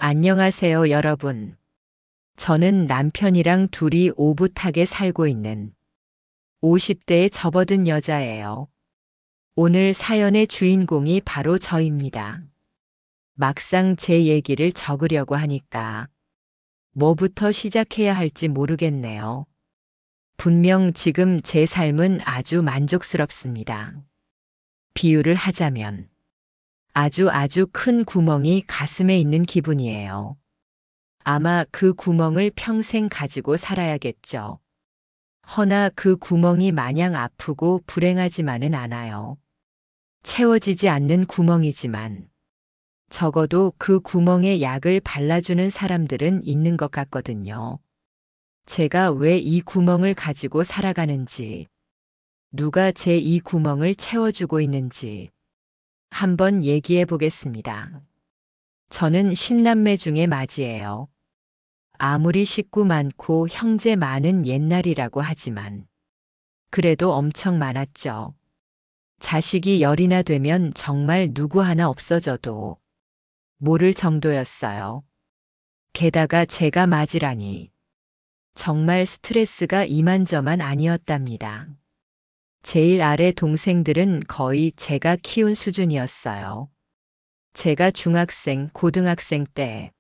안녕하세요, 여러분. 저는 남편이랑 둘이 오붓하게 살고 있는 50대에 접어든 여자예요. 오늘 사연의 주인공이 바로 저입니다. 막상 제 얘기를 적으려고 하니까 뭐부터 시작해야 할지 모르겠네요. 분명 지금 제 삶은 아주 만족스럽습니다. 비유를 하자면 아주 큰 구멍이 가슴에 있는 기분이에요. 아마 그 구멍을 평생 가지고 살아야겠죠. 허나 그 구멍이 마냥 아프고 불행하지만은 않아요. 채워지지 않는 구멍이지만 적어도 그 구멍에 약을 발라주는 사람들은 있는 것 같거든요. 제가 왜 이 구멍을 가지고 살아가는지, 누가 제 이 구멍을 채워주고 있는지 한번 얘기해 보겠습니다. 저는 10남매 중에 맞이에요. 아무리 식구 많고 형제 많은 옛날이라고 하지만 그래도 엄청 많았죠. 자식이 열이나 되면 정말 누구 하나 없어져도 모를 정도였어요. 게다가 제가 맞이라니 정말 스트레스가 이만저만 아니었답니다. 제일 아래 동생들은 거의 제가 키운 수준이었어요. 제가 중학생, 고등학생 때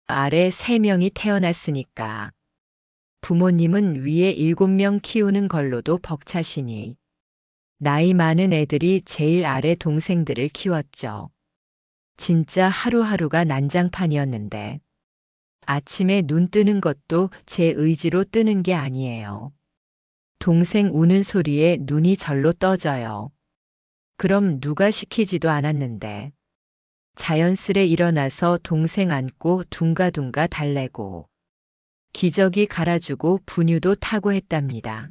아래 3명이 태어났으니까 부모님은 위에 7명 키우는 걸로도 벅차시니 나이 많은 애들이 제일 아래 동생들을 키웠죠. 진짜 하루하루가 난장판이었는데 아침에 눈 뜨는 것도 제 의지로 뜨는 게 아니에요. 동생 우는 소리에 눈이 절로 떠져요. 그럼 누가 시키지도 않았는데 자연스레 일어나서 동생 안고 둥가둥가 달래고 기저귀 갈아주고 분유도 타고 했답니다.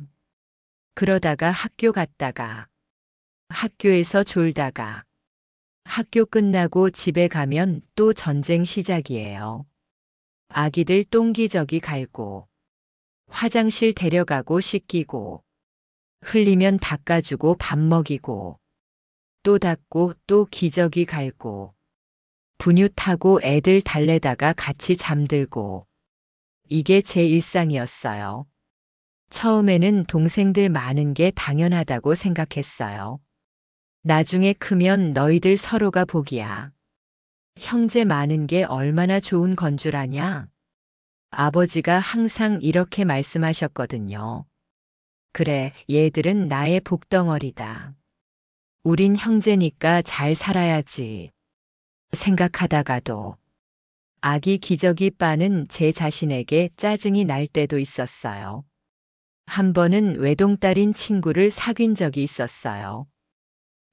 그러다가 학교 갔다가 학교에서 졸다가 학교 끝나고 집에 가면 또 전쟁 시작이에요. 아기들 똥기저귀 갈고 화장실 데려가고 씻기고 흘리면 닦아주고 밥 먹이고 또 닦고 또 기저귀 갈고 분유 타고 애들 달래다가 같이 잠들고 이게 제 일상이었어요. 처음에는 동생들 많은 게 당연하다고 생각했어요. 나중에 크면 너희들 서로가 복이야. 형제 많은 게 얼마나 좋은 건 줄 아냐? 아버지가 항상 이렇게 말씀하셨거든요. 그래, 얘들은 나의 복덩어리다. 우린 형제니까 잘 살아야지. 생각하다가도 아기 기저귀 빠는 제 자신에게 짜증이 날 때도 있었어요. 한 번은 외동딸인 친구를 사귄 적이 있었어요.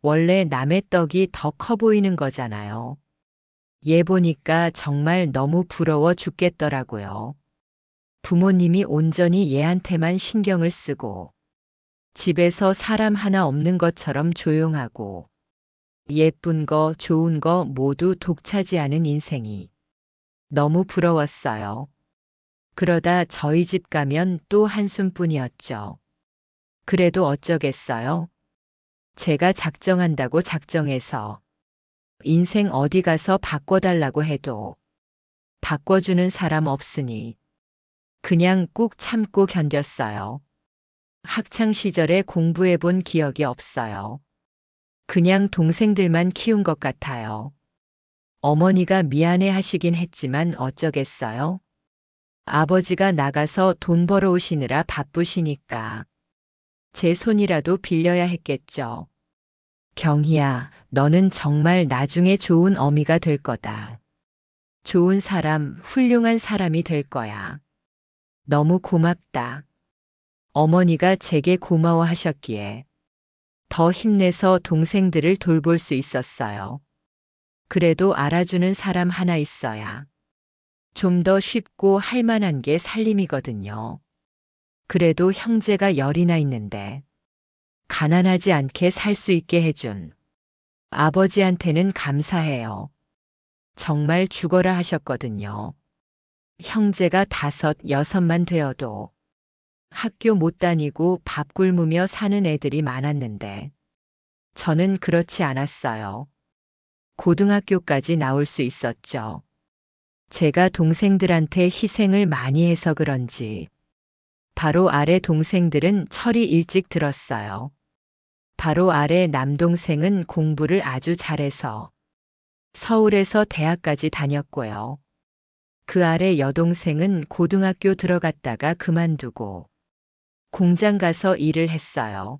원래 남의 떡이 더 커 보이는 거잖아요. 얘 보니까 정말 너무 부러워 죽겠더라고요. 부모님이 온전히 얘한테만 신경을 쓰고 집에서 사람 하나 없는 것처럼 조용하고 예쁜 거, 좋은 거 모두 독차지하는 인생이 너무 부러웠어요. 그러다 저희 집 가면 또 한숨뿐이었죠. 그래도 어쩌겠어요? 제가 작정한다고 작정해서 인생 어디 가서 바꿔달라고 해도 바꿔주는 사람 없으니 그냥 꾹 참고 견뎠어요. 학창 시절에 공부해 본 기억이 없어요. 그냥 동생들만 키운 것 같아요. 어머니가 미안해 하시긴 했지만 어쩌겠어요? 아버지가 나가서 돈 벌어 오시느라 바쁘시니까 제 손이라도 빌려야 했겠죠. 경희야, 너는 정말 나중에 좋은 어미가 될 거다. 좋은 사람, 훌륭한 사람이 될 거야. 너무 고맙다. 어머니가 제게 고마워하셨기에 더 힘내서 동생들을 돌볼 수 있었어요. 그래도 알아주는 사람 하나 있어야 좀 더 쉽고 할 만한 게 살림이거든요. 그래도 형제가 열이나 있는데 가난하지 않게 살 수 있게 해준 아버지한테는 감사해요. 정말 죽어라 하셨거든요. 형제가 5, 6만 되어도 학교 못 다니고 밥 굶으며 사는 애들이 많았는데 저는 그렇지 않았어요. 고등학교까지 나올 수 있었죠. 제가 동생들한테 희생을 많이 해서 그런지 바로 아래 동생들은 철이 일찍 들었어요. 바로 아래 남동생은 공부를 아주 잘해서 서울에서 대학까지 다녔고요. 그 아래 여동생은 고등학교 들어갔다가 그만두고 공장 가서 일을 했어요.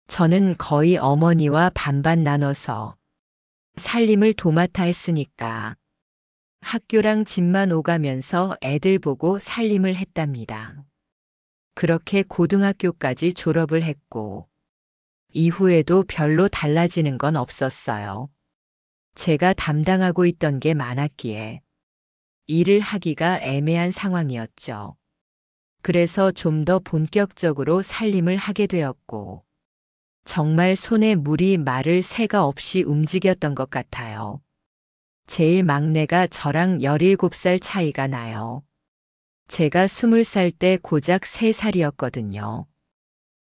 저는 거의 어머니와 반반 나눠서 살림을 도맡아 했으니까 학교랑 집만 오가면서 애들 보고 살림을 했답니다. 그렇게 고등학교까지 졸업을 했고 이후에도 별로 달라지는 건 없었어요. 제가 담당하고 있던 게 많았기에 일을 하기가 애매한 상황이었죠. 그래서 좀 더 본격적으로 살림을 하게 되었고 정말 손에 물이 마를 새가 없이 움직였던 것 같아요. 제일 막내가 저랑 17살 차이가 나요. 제가 20살 때 고작 3살이었거든요.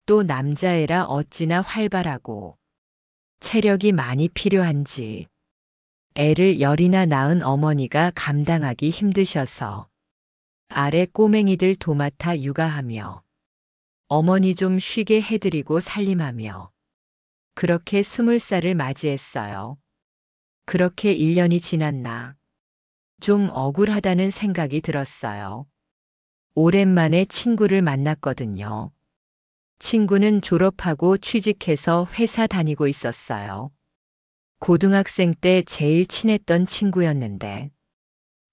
또 남자애라 어찌나 활발하고 체력이 많이 필요한지 애를 10이나 낳은 어머니가 감당하기 힘드셔서 아래 꼬맹이들 도맡아 육아하며 어머니 좀 쉬게 해드리고 살림하며 그렇게 20살을 맞이했어요. 그렇게 1년이 지났나 좀 억울하다는 생각이 들었어요. 오랜만에 친구를 만났거든요. 친구는 졸업하고 취직해서 회사 다니고 있었어요. 고등학생 때 제일 친했던 친구였는데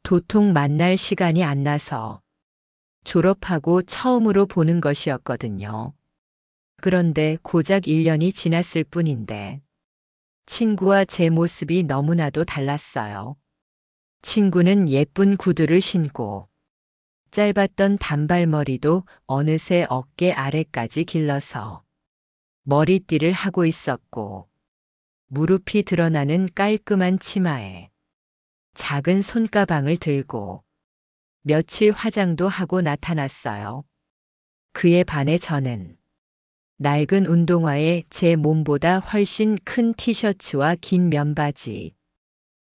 도통 만날 시간이 안 나서 졸업하고 처음으로 보는 것이었거든요. 그런데 고작 1년이 지났을 뿐인데 친구와 제 모습이 너무나도 달랐어요. 친구는 예쁜 구두를 신고 짧았던 단발머리도 어느새 어깨 아래까지 길러서 머리띠를 하고 있었고 무릎이 드러나는 깔끔한 치마에 작은 손가방을 들고 며칠 화장도 하고 나타났어요. 그에 반해 저는 낡은 운동화에 제 몸보다 훨씬 큰 티셔츠와 긴 면바지,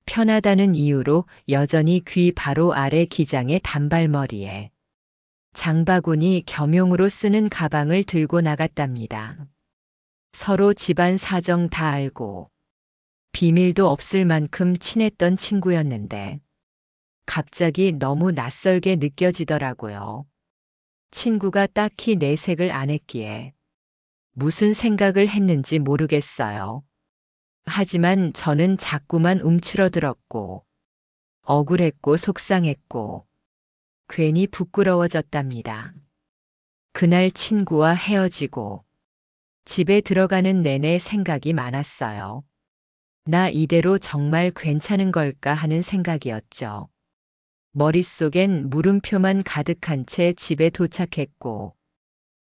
편하다는 이유로 여전히 귀 바로 아래 기장의 단발머리에 장바구니 겸용으로 쓰는 가방을 들고 나갔답니다. 서로 집안 사정 다 알고 비밀도 없을 만큼 친했던 친구였는데 갑자기 너무 낯설게 느껴지더라고요. 친구가 딱히 내색을 안 했기에 무슨 생각을 했는지 모르겠어요. 하지만 저는 자꾸만 움츠러들었고 억울했고 속상했고 괜히 부끄러워졌답니다. 그날 친구와 헤어지고 집에 들어가는 내내 생각이 많았어요. 나 이대로 정말 괜찮은 걸까 하는 생각이었죠. 머릿속엔 물음표만 가득한 채 집에 도착했고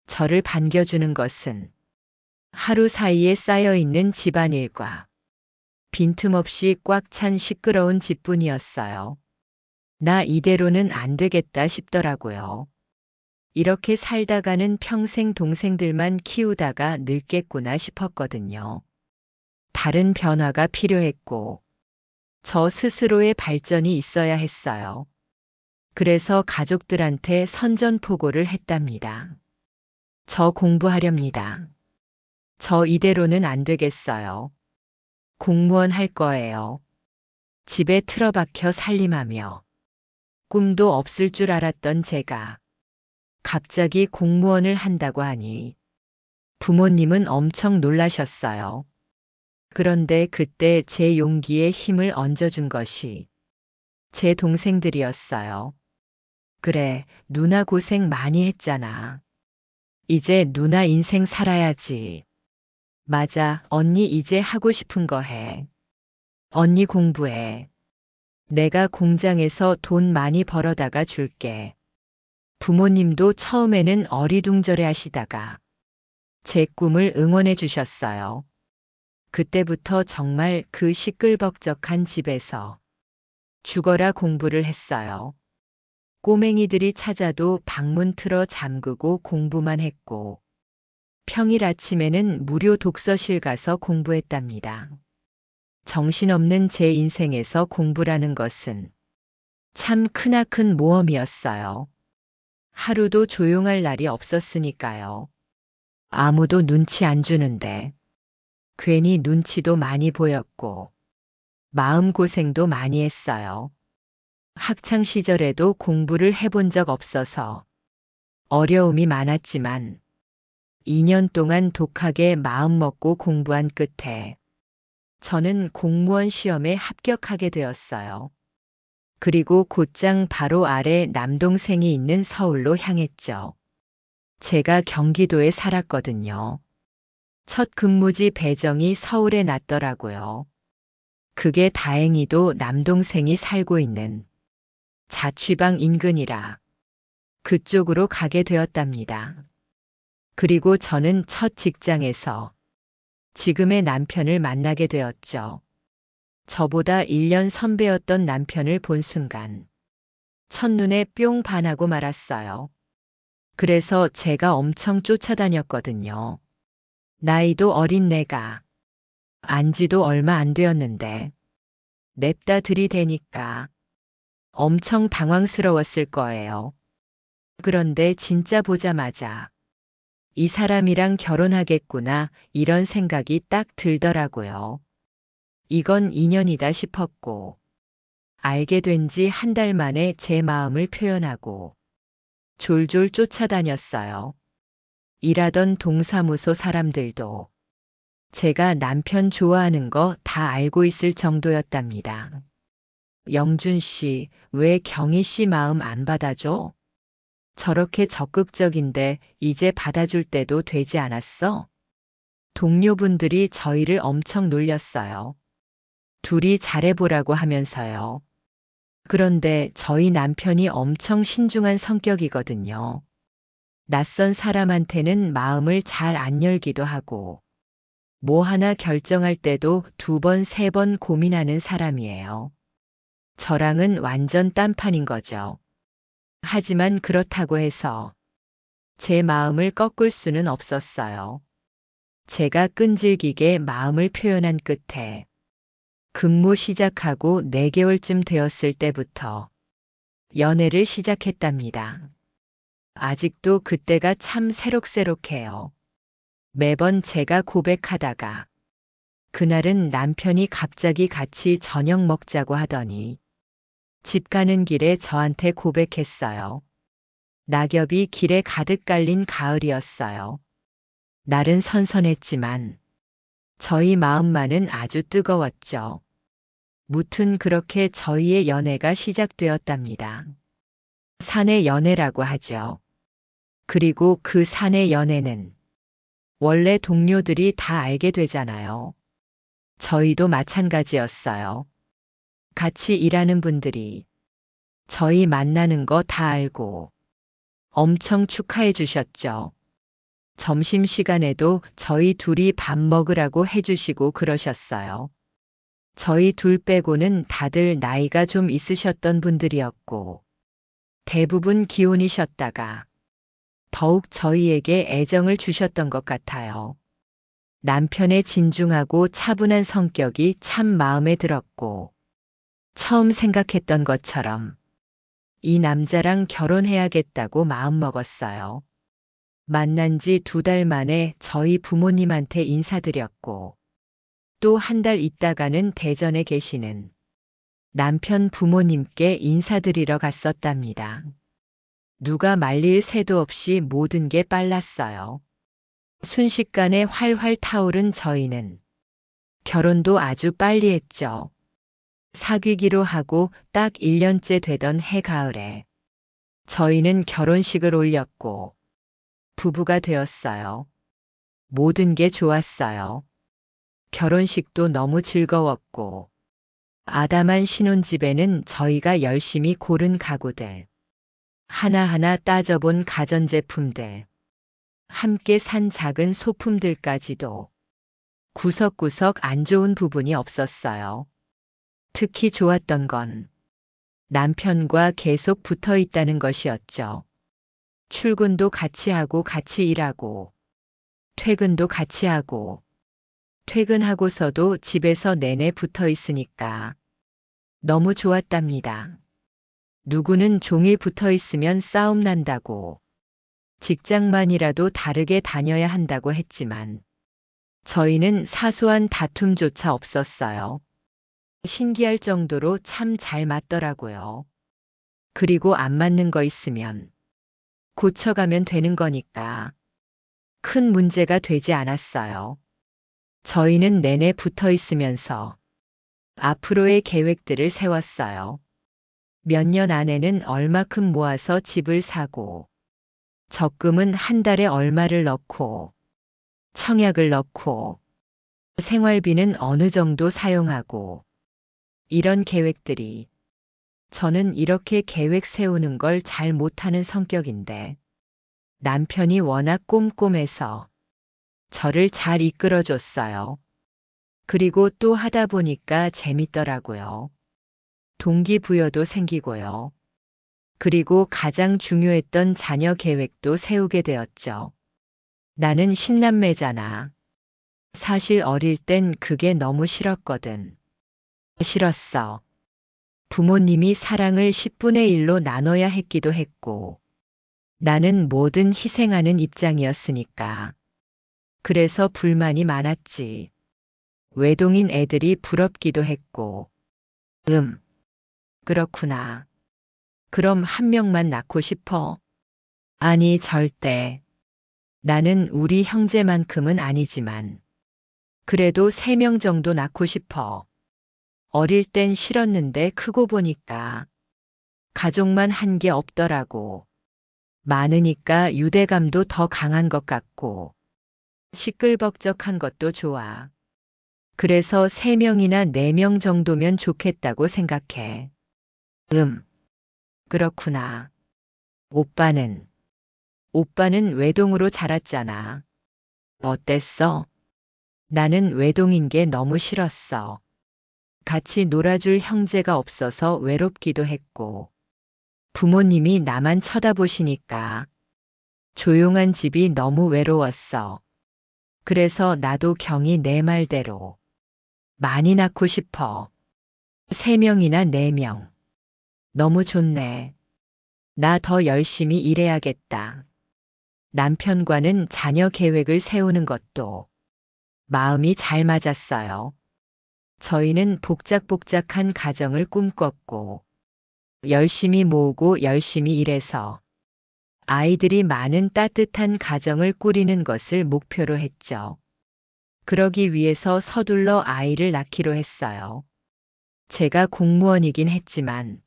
저를 반겨주는 것은 하루 사이에 쌓여있는 집안일과 빈틈없이 꽉 찬 시끄러운 집뿐이었어요. 나 이대로는 안 되겠다 싶더라고요. 이렇게 살다가는 평생 동생들만 키우다가 늙겠구나 싶었거든요. 다른 변화가 필요했고 저 스스로의 발전이 있어야 했어요. 그래서 가족들한테 선전포고를 했답니다. 저 공부하렵니다. 저 이대로는 안 되겠어요. 공무원 할 거예요. 집에 틀어박혀 살림하며 꿈도 없을 줄 알았던 제가 갑자기 공무원을 한다고 하니 부모님은 엄청 놀라셨어요. 그런데 그때 제 용기에 힘을 얹어준 것이 제 동생들이었어요. 그래, 누나 고생 많이 했잖아. 이제 누나 인생 살아야지. 맞아, 언니 이제 하고 싶은 거 해. 언니 공부해. 내가 공장에서 돈 많이 벌어다가 줄게. 부모님도 처음에는 어리둥절해 하시다가 제 꿈을 응원해 주셨어요. 그때부터 정말 그 시끌벅적한 집에서 죽어라 공부를 했어요. 꼬맹이들이 찾아도 방문 틀어 잠그고 공부만 했고 평일 아침에는 무료 독서실 가서 공부했답니다. 정신없는 제 인생에서 공부라는 것은 참 크나큰 모험이었어요. 하루도 조용할 날이 없었으니까요. 아무도 눈치 안 주는데 괜히 눈치도 많이 보였고 마음고생도 많이 했어요. 학창 시절에도 공부를 해본 적 없어서 어려움이 많았지만 2년 동안 독하게 마음먹고 공부한 끝에 저는 공무원 시험에 합격하게 되었어요. 그리고 곧장 바로 아래 남동생이 있는 서울로 향했죠. 제가 경기도에 살았거든요. 첫 근무지 배정이 서울에 났더라고요. 그게 다행히도 남동생이 살고 있는 자취방 인근이라 그쪽으로 가게 되었답니다. 그리고 저는 첫 직장에서 지금의 남편을 만나게 되었죠. 저보다 1년 선배였던 남편을 본 순간 첫눈에 뿅 반하고 말았어요. 그래서 제가 엄청 쫓아다녔거든요. 나이도 어린 내가 안지도 얼마 안 되었는데 냅다 들이대니까 엄청 당황스러웠을 거예요. 그런데 진짜 보자마자 이 사람이랑 결혼하겠구나 이런 생각이 딱 들더라고요. 이건 인연이다 싶었고 알게 된 지 한 달 만에 제 마음을 표현하고 졸졸 쫓아다녔어요. 일하던 동사무소 사람들도 제가 남편 좋아하는 거 다 알고 있을 정도였답니다. 영준 씨, 왜 경희 씨 마음 안 받아줘? 저렇게 적극적인데 이제 받아줄 때도 되지 않았어? 동료분들이 저희를 엄청 놀렸어요. 둘이 잘해보라고 하면서요. 그런데 저희 남편이 엄청 신중한 성격이거든요. 낯선 사람한테는 마음을 잘 안 열기도 하고, 뭐 하나 결정할 때도 2번, 3번 고민하는 사람이에요. 저랑은 완전 딴판인 거죠. 하지만 그렇다고 해서 제 마음을 꺾을 수는 없었어요. 제가 끈질기게 마음을 표현한 끝에 근무 시작하고 4개월쯤 되었을 때부터 연애를 시작했답니다. 아직도 그때가 참 새록새록해요. 매번 제가 고백하다가 그날은 남편이 갑자기 같이 저녁 먹자고 하더니 집 가는 길에 저한테 고백했어요. 낙엽이 길에 가득 깔린 가을이었어요. 날은 선선했지만 저희 마음만은 아주 뜨거웠죠. 무튼 그렇게 저희의 연애가 시작되었답니다. 사내 연애라고 하죠. 그리고 그 사내 연애는 원래 동료들이 다 알게 되잖아요. 저희도 마찬가지였어요. 같이 일하는 분들이 저희 만나는 거 다 알고 엄청 축하해 주셨죠. 점심시간에도 저희 둘이 밥 먹으라고 해주시고 그러셨어요. 저희 둘 빼고는 다들 나이가 좀 있으셨던 분들이었고 대부분 기혼이셨다가 더욱 저희에게 애정을 주셨던 것 같아요. 남편의 진중하고 차분한 성격이 참 마음에 들었고 처음 생각했던 것처럼 이 남자랑 결혼해야겠다고 마음먹었어요. 만난 지 2달 만에 저희 부모님한테 인사드렸고 또 1달 있다가는 대전에 계시는 남편 부모님께 인사드리러 갔었답니다. 누가 말릴 새도 없이 모든 게 빨랐어요. 순식간에 활활 타오른 저희는 결혼도 아주 빨리 했죠. 사귀기로 하고 딱 1년째 되던 해가을에 저희는 결혼식을 올렸고 부부가 되었어요. 모든 게 좋았어요. 결혼식도 너무 즐거웠고 아담한 신혼집에는 저희가 열심히 고른 가구들, 하나하나 따져본 가전제품들, 함께 산 작은 소품들까지도 구석구석 안 좋은 부분이 없었어요. 특히 좋았던 건 남편과 계속 붙어 있다는 것이었죠. 출근도 같이 하고 같이 일하고 퇴근도 같이 하고 퇴근하고서도 집에서 내내 붙어 있으니까 너무 좋았답니다. 누구는 종일 붙어 있으면 싸움 난다고, 직장만이라도 다르게 다녀야 한다고 했지만, 저희는 사소한 다툼조차 없었어요. 신기할 정도로 참 잘 맞더라고요. 그리고 안 맞는 거 있으면 고쳐가면 되는 거니까 큰 문제가 되지 않았어요. 저희는 내내 붙어 있으면서 앞으로의 계획들을 세웠어요. 몇 년 안에는 얼마큼 모아서 집을 사고, 적금은 한 달에 얼마를 넣고, 청약을 넣고, 생활비는 어느 정도 사용하고, 이런 계획들이, 저는 이렇게 계획 세우는 걸 잘 못하는 성격인데, 남편이 워낙 꼼꼼해서 저를 잘 이끌어줬어요. 그리고 또 하다 보니까 재밌더라고요. 동기부여도 생기고요. 그리고 가장 중요했던 자녀 계획도 세우게 되었죠. 나는 10남매잖아. 사실 어릴 땐 그게 너무 싫었거든. 싫었어. 부모님이 사랑을 10분의 1로 나눠야 했기도 했고, 나는 뭐든 희생하는 입장이었으니까. 그래서 불만이 많았지. 외동인 애들이 부럽기도 했고. 그렇구나. 그럼 한 명만 낳고 싶어? 아니, 절대. 나는 우리 형제만큼은 아니지만, 그래도 3명 정도 낳고 싶어. 어릴 땐 싫었는데 크고 보니까 가족만 한 게 없더라고. 많으니까 유대감도 더 강한 것 같고, 시끌벅적한 것도 좋아. 그래서 3명이나 4명 정도면 좋겠다고 생각해. 그렇구나. 오빠는? 오빠는 외동으로 자랐잖아. 어땠어? 나는 외동인 게 너무 싫었어. 같이 놀아줄 형제가 없어서 외롭기도 했고, 부모님이 나만 쳐다보시니까 조용한 집이 너무 외로웠어. 그래서 나도 경이 내 말대로 많이 낳고 싶어. 3명이나 4명. 너무 좋네. 나 더 열심히 일해야겠다. 남편과는 자녀 계획을 세우는 것도 마음이 잘 맞았어요. 저희는 복작복작한 가정을 꿈꿨고, 열심히 모으고 열심히 일해서 아이들이 많은 따뜻한 가정을 꾸리는 것을 목표로 했죠. 그러기 위해서 서둘러 아이를 낳기로 했어요. 제가 공무원이긴 했지만,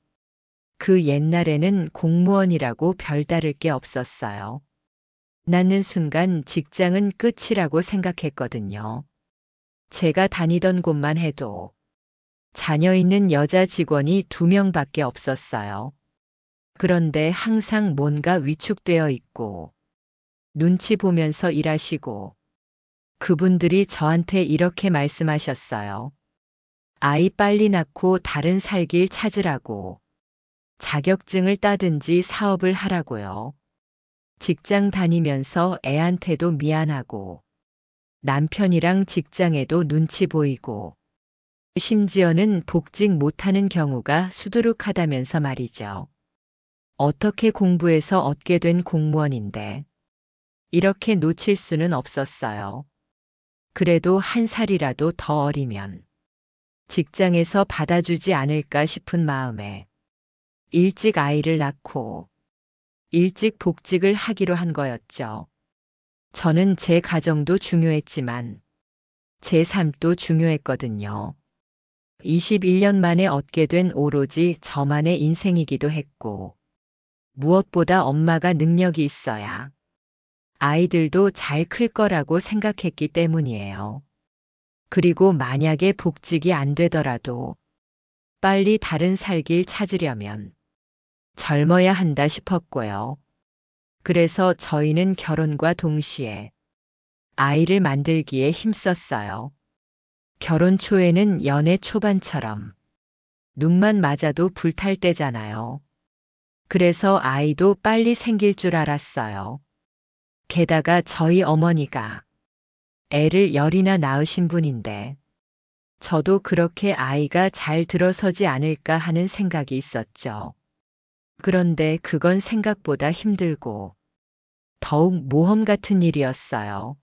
그 옛날에는 공무원이라고 별다를 게 없었어요. 낳는 순간 직장은 끝이라고 생각했거든요. 제가 다니던 곳만 해도 자녀 있는 여자 직원이 2명밖에 없었어요. 그런데 항상 뭔가 위축되어 있고, 눈치 보면서 일하시고, 그분들이 저한테 이렇게 말씀하셨어요. 아이 빨리 낳고 다른 살 길 찾으라고, 자격증을 따든지 사업을 하라고요. 직장 다니면서 애한테도 미안하고, 남편이랑 직장에도 눈치 보이고, 심지어는 복직 못하는 경우가 수두룩하다면서 말이죠. 어떻게 공부해서 얻게 된 공무원인데, 이렇게 놓칠 수는 없었어요. 그래도 한 살이라도 더 어리면, 직장에서 받아주지 않을까 싶은 마음에, 일찍 아이를 낳고, 일찍 복직을 하기로 한 거였죠. 저는 제 가정도 중요했지만 제 삶도 중요했거든요. 21년 만에 얻게 된 오로지 저만의 인생이기도 했고, 무엇보다 엄마가 능력이 있어야 아이들도 잘 클 거라고 생각했기 때문이에요. 그리고 만약에 복직이 안 되더라도 빨리 다른 살 길 찾으려면 젊어야 한다 싶었고요. 그래서 저희는 결혼과 동시에 아이를 만들기에 힘썼어요. 결혼 초에는 연애 초반처럼 눈만 맞아도 불탈 때잖아요. 그래서 아이도 빨리 생길 줄 알았어요. 게다가 저희 어머니가 애를 10이나 낳으신 분인데 저도 그렇게 아이가 잘 들어서지 않을까 하는 생각이 있었죠. 그런데 그건 생각보다 힘들고 더욱 모험 같은 일이었어요.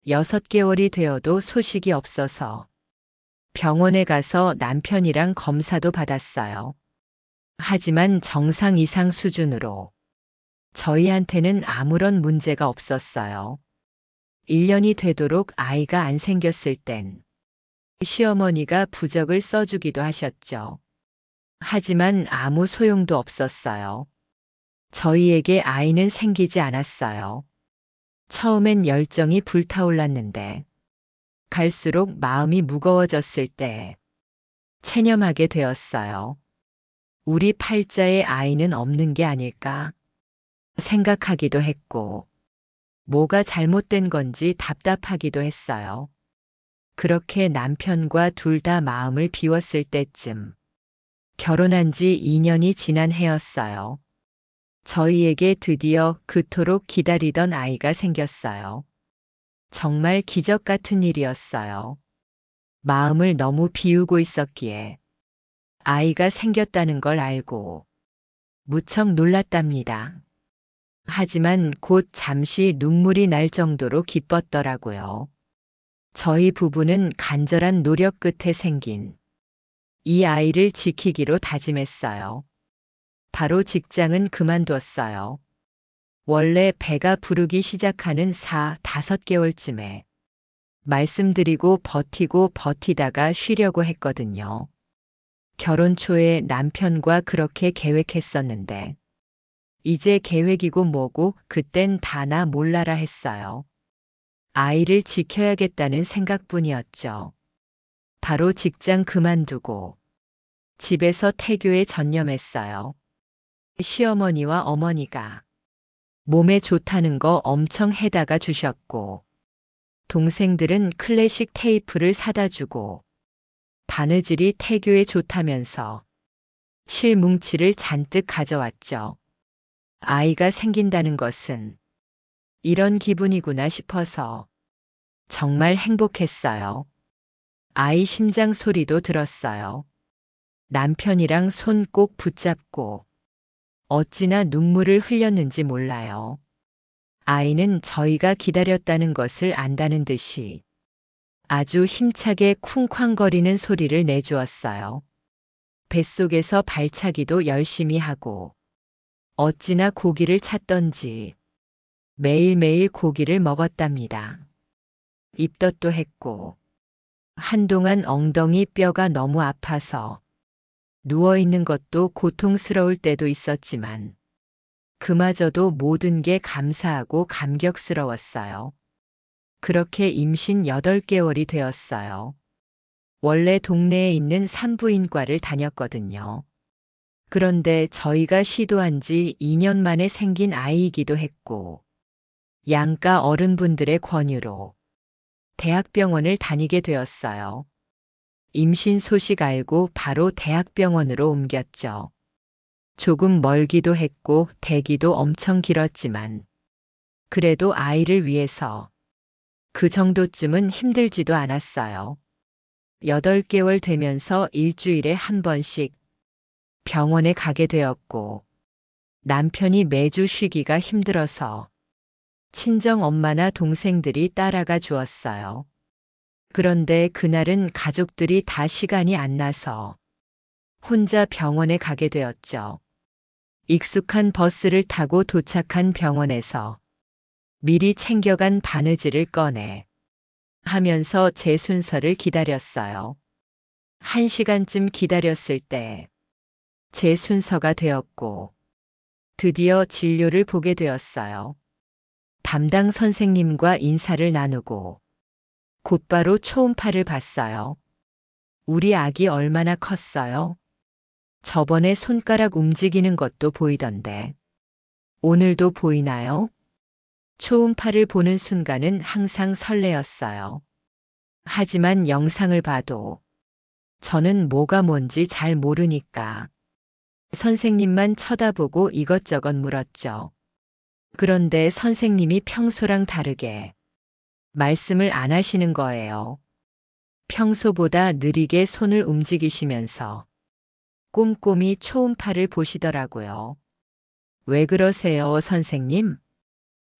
6개월이 되어도 소식이 없어서 병원에 가서 남편이랑 검사도 받았어요. 하지만 정상 이상 수준으로 저희한테는 아무런 문제가 없었어요. 1년이 되도록 아이가 안 생겼을 땐 시어머니가 부적을 써주기도 하셨죠. 하지만 아무 소용도 없었어요. 저희에게 아이는 생기지 않았어요. 처음엔 열정이 불타올랐는데 갈수록 마음이 무거워졌을 때 체념하게 되었어요. 우리 팔자에 아이는 없는 게 아닐까 생각하기도 했고 뭐가 잘못된 건지 답답하기도 했어요. 그렇게 남편과 둘 다 마음을 비웠을 때쯤 결혼한 지 2년이 지난 해였어요. 저희에게 드디어 그토록 기다리던 아이가 생겼어요. 정말 기적 같은 일이었어요. 마음을 너무 비우고 있었기에 아이가 생겼다는 걸 알고 무척 놀랐답니다. 하지만 곧 잠시 눈물이 날 정도로 기뻤더라고요. 저희 부부는 간절한 노력 끝에 생긴 이 아이를 지키기로 다짐했어요. 바로 직장은 그만뒀어요. 원래 배가 부르기 시작하는 5개월쯤에 말씀드리고 버티고 버티다가 쉬려고 했거든요. 결혼 초에 남편과 그렇게 계획했었는데 이제 계획이고 뭐고 그땐 다나 몰라라 했어요. 아이를 지켜야겠다는 생각뿐이었죠. 바로 직장 그만두고 집에서 태교에 전념했어요. 시어머니와 어머니가 몸에 좋다는 거 엄청 해다가 주셨고 동생들은 클래식 테이프를 사다 주고 바느질이 태교에 좋다면서 실뭉치를 잔뜩 가져왔죠. 아이가 생긴다는 것은 이런 기분이구나 싶어서 정말 행복했어요. 아이 심장 소리도 들었어요. 남편이랑 손 꼭 붙잡고 어찌나 눈물을 흘렸는지 몰라요. 아이는 저희가 기다렸다는 것을 안다는 듯이 아주 힘차게 쿵쾅거리는 소리를 내주었어요. 뱃속에서 발차기도 열심히 하고 어찌나 고기를 찾던지 매일매일 고기를 먹었답니다. 입덧도 했고 한동안 엉덩이 뼈가 너무 아파서 누워있는 것도 고통스러울 때도 있었지만 그마저도 모든 게 감사하고 감격스러웠어요. 그렇게 임신 8개월이 되었어요. 원래 동네에 있는 산부인과를 다녔거든요. 그런데 저희가 시도한 지 2년 만에 생긴 아이이기도 했고 양가 어른분들의 권유로 대학병원을 다니게 되었어요. 임신 소식 알고 바로 대학병원으로 옮겼죠. 조금 멀기도 했고 대기도 엄청 길었지만 그래도 아이를 위해서 그 정도쯤은 힘들지도 않았어요. 8개월 되면서 일주일에 한 번씩 병원에 가게 되었고 남편이 매주 쉬기가 힘들어서 친정 엄마나 동생들이 따라가 주었어요. 그런데 그날은 가족들이 다 시간이 안 나서 혼자 병원에 가게 되었죠. 익숙한 버스를 타고 도착한 병원에서 미리 챙겨간 바느질을 꺼내 하면서 제 순서를 기다렸어요. 1시간쯤 기다렸을 때 제 순서가 되었고 드디어 진료를 보게 되었어요. 담당 선생님과 인사를 나누고 곧바로 초음파를 봤어요. 우리 아기 얼마나 컸어요? 저번에 손가락 움직이는 것도 보이던데 오늘도 보이나요? 초음파를 보는 순간은 항상 설레었어요. 하지만 영상을 봐도 저는 뭐가 뭔지 잘 모르니까 선생님만 쳐다보고 이것저것 물었죠. 그런데 선생님이 평소랑 다르게 말씀을 안 하시는 거예요. 평소보다 느리게 손을 움직이시면서 꼼꼼히 초음파를 보시더라고요. 왜 그러세요, 선생님?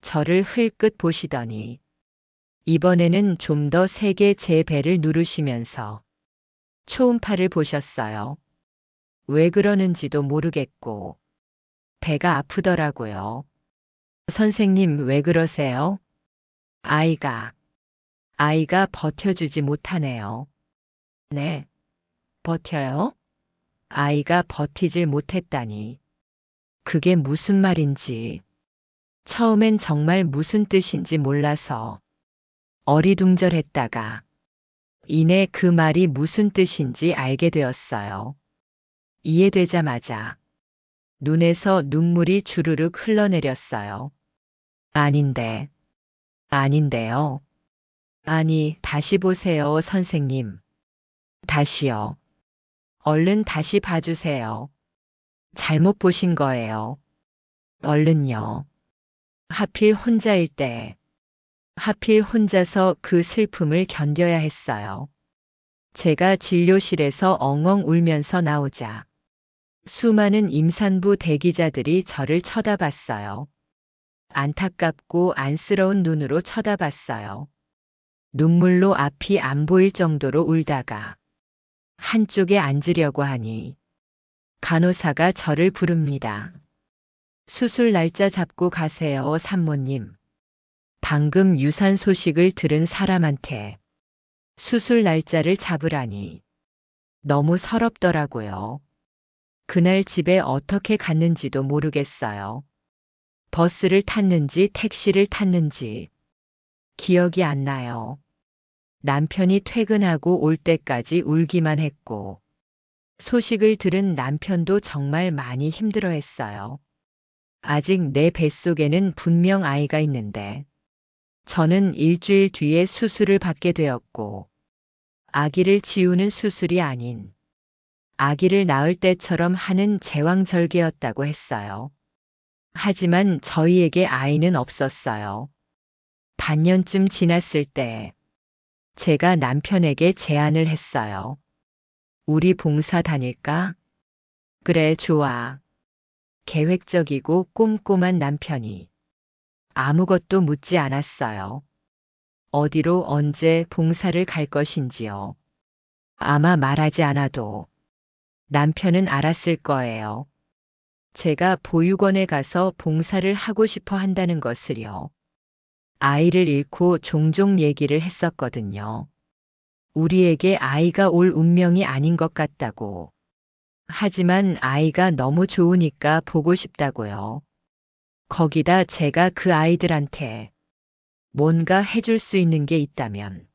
저를 흘끗 보시더니 이번에는 좀 더 세게 제 배를 누르시면서 초음파를 보셨어요. 왜 그러는지도 모르겠고 배가 아프더라고요. 선생님 왜 그러세요? 아이가 버텨주지 못하네요. 네, 버텨요? 아이가 버티질 못했다니. 그게 무슨 말인지. 처음엔 정말 무슨 뜻인지 몰라서 어리둥절했다가 이내 그 말이 무슨 뜻인지 알게 되었어요. 이해되자마자 눈에서 눈물이 주르륵 흘러내렸어요. 아닌데요. 아니, 다시 보세요, 선생님. 다시요. 얼른 다시 봐주세요. 잘못 보신 거예요. 얼른요. 하필 혼자일 때, 하필 혼자서 그 슬픔을 견뎌야 했어요. 제가 진료실에서 엉엉 울면서 나오자 수많은 임산부 대기자들이 저를 쳐다봤어요. 안타깝고 안쓰러운 눈으로 쳐다봤어요. 눈물로 앞이 안 보일 정도로 울다가 한쪽에 앉으려고 하니 간호사가 저를 부릅니다. 수술 날짜 잡고 가세요, 산모님. 방금 유산 소식을 들은 사람한테 수술 날짜를 잡으라니 너무 서럽더라고요. 그날 집에 어떻게 갔는지도 모르겠어요. 버스를 탔는지 택시를 탔는지 기억이 안 나요. 남편이 퇴근하고 올 때까지 울기만 했고 소식을 들은 남편도 정말 많이 힘들어했어요. 아직 내 뱃속에는 분명 아이가 있는데 저는 일주일 뒤에 수술을 받게 되었고 아기를 지우는 수술이 아닌 아기를 낳을 때처럼 하는 제왕절개였다고 했어요. 하지만 저희에게 아이는 없었어요. 반년쯤 지났을 때 제가 남편에게 제안을 했어요. 우리 봉사 다닐까? 그래, 좋아. 계획적이고 꼼꼼한 남편이 아무것도 묻지 않았어요. 어디로 언제 봉사를 갈 것인지요. 아마 말하지 않아도 남편은 알았을 거예요. 제가 보육원에 가서 봉사를 하고 싶어 한다는 것을요. 아이를 잃고 종종 얘기를 했었거든요. 우리에게 아이가 올 운명이 아닌 것 같다고. 하지만 아이가 너무 좋으니까 보고 싶다고요. 거기다 제가 그 아이들한테 뭔가 해줄 수 있는 게 있다면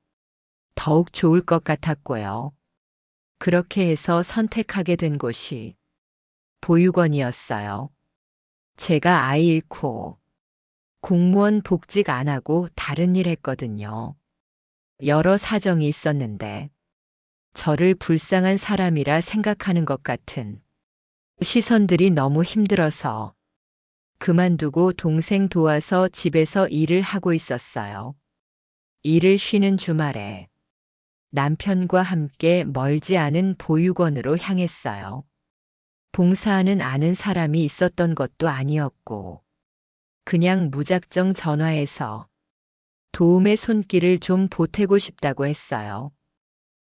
더욱 좋을 것 같았고요. 그렇게 해서 선택하게 된 곳이 보육원이었어요. 제가 아이 잃고 공무원 복직 안 하고 다른 일 했거든요. 여러 사정이 있었는데 저를 불쌍한 사람이라 생각하는 것 같은 시선들이 너무 힘들어서 그만두고 동생 도와서 집에서 일을 하고 있었어요. 일을 쉬는 주말에 남편과 함께 멀지 않은 보육원으로 향했어요. 봉사하는 아는 사람이 있었던 것도 아니었고 그냥 무작정 전화해서 도움의 손길을 좀 보태고 싶다고 했어요.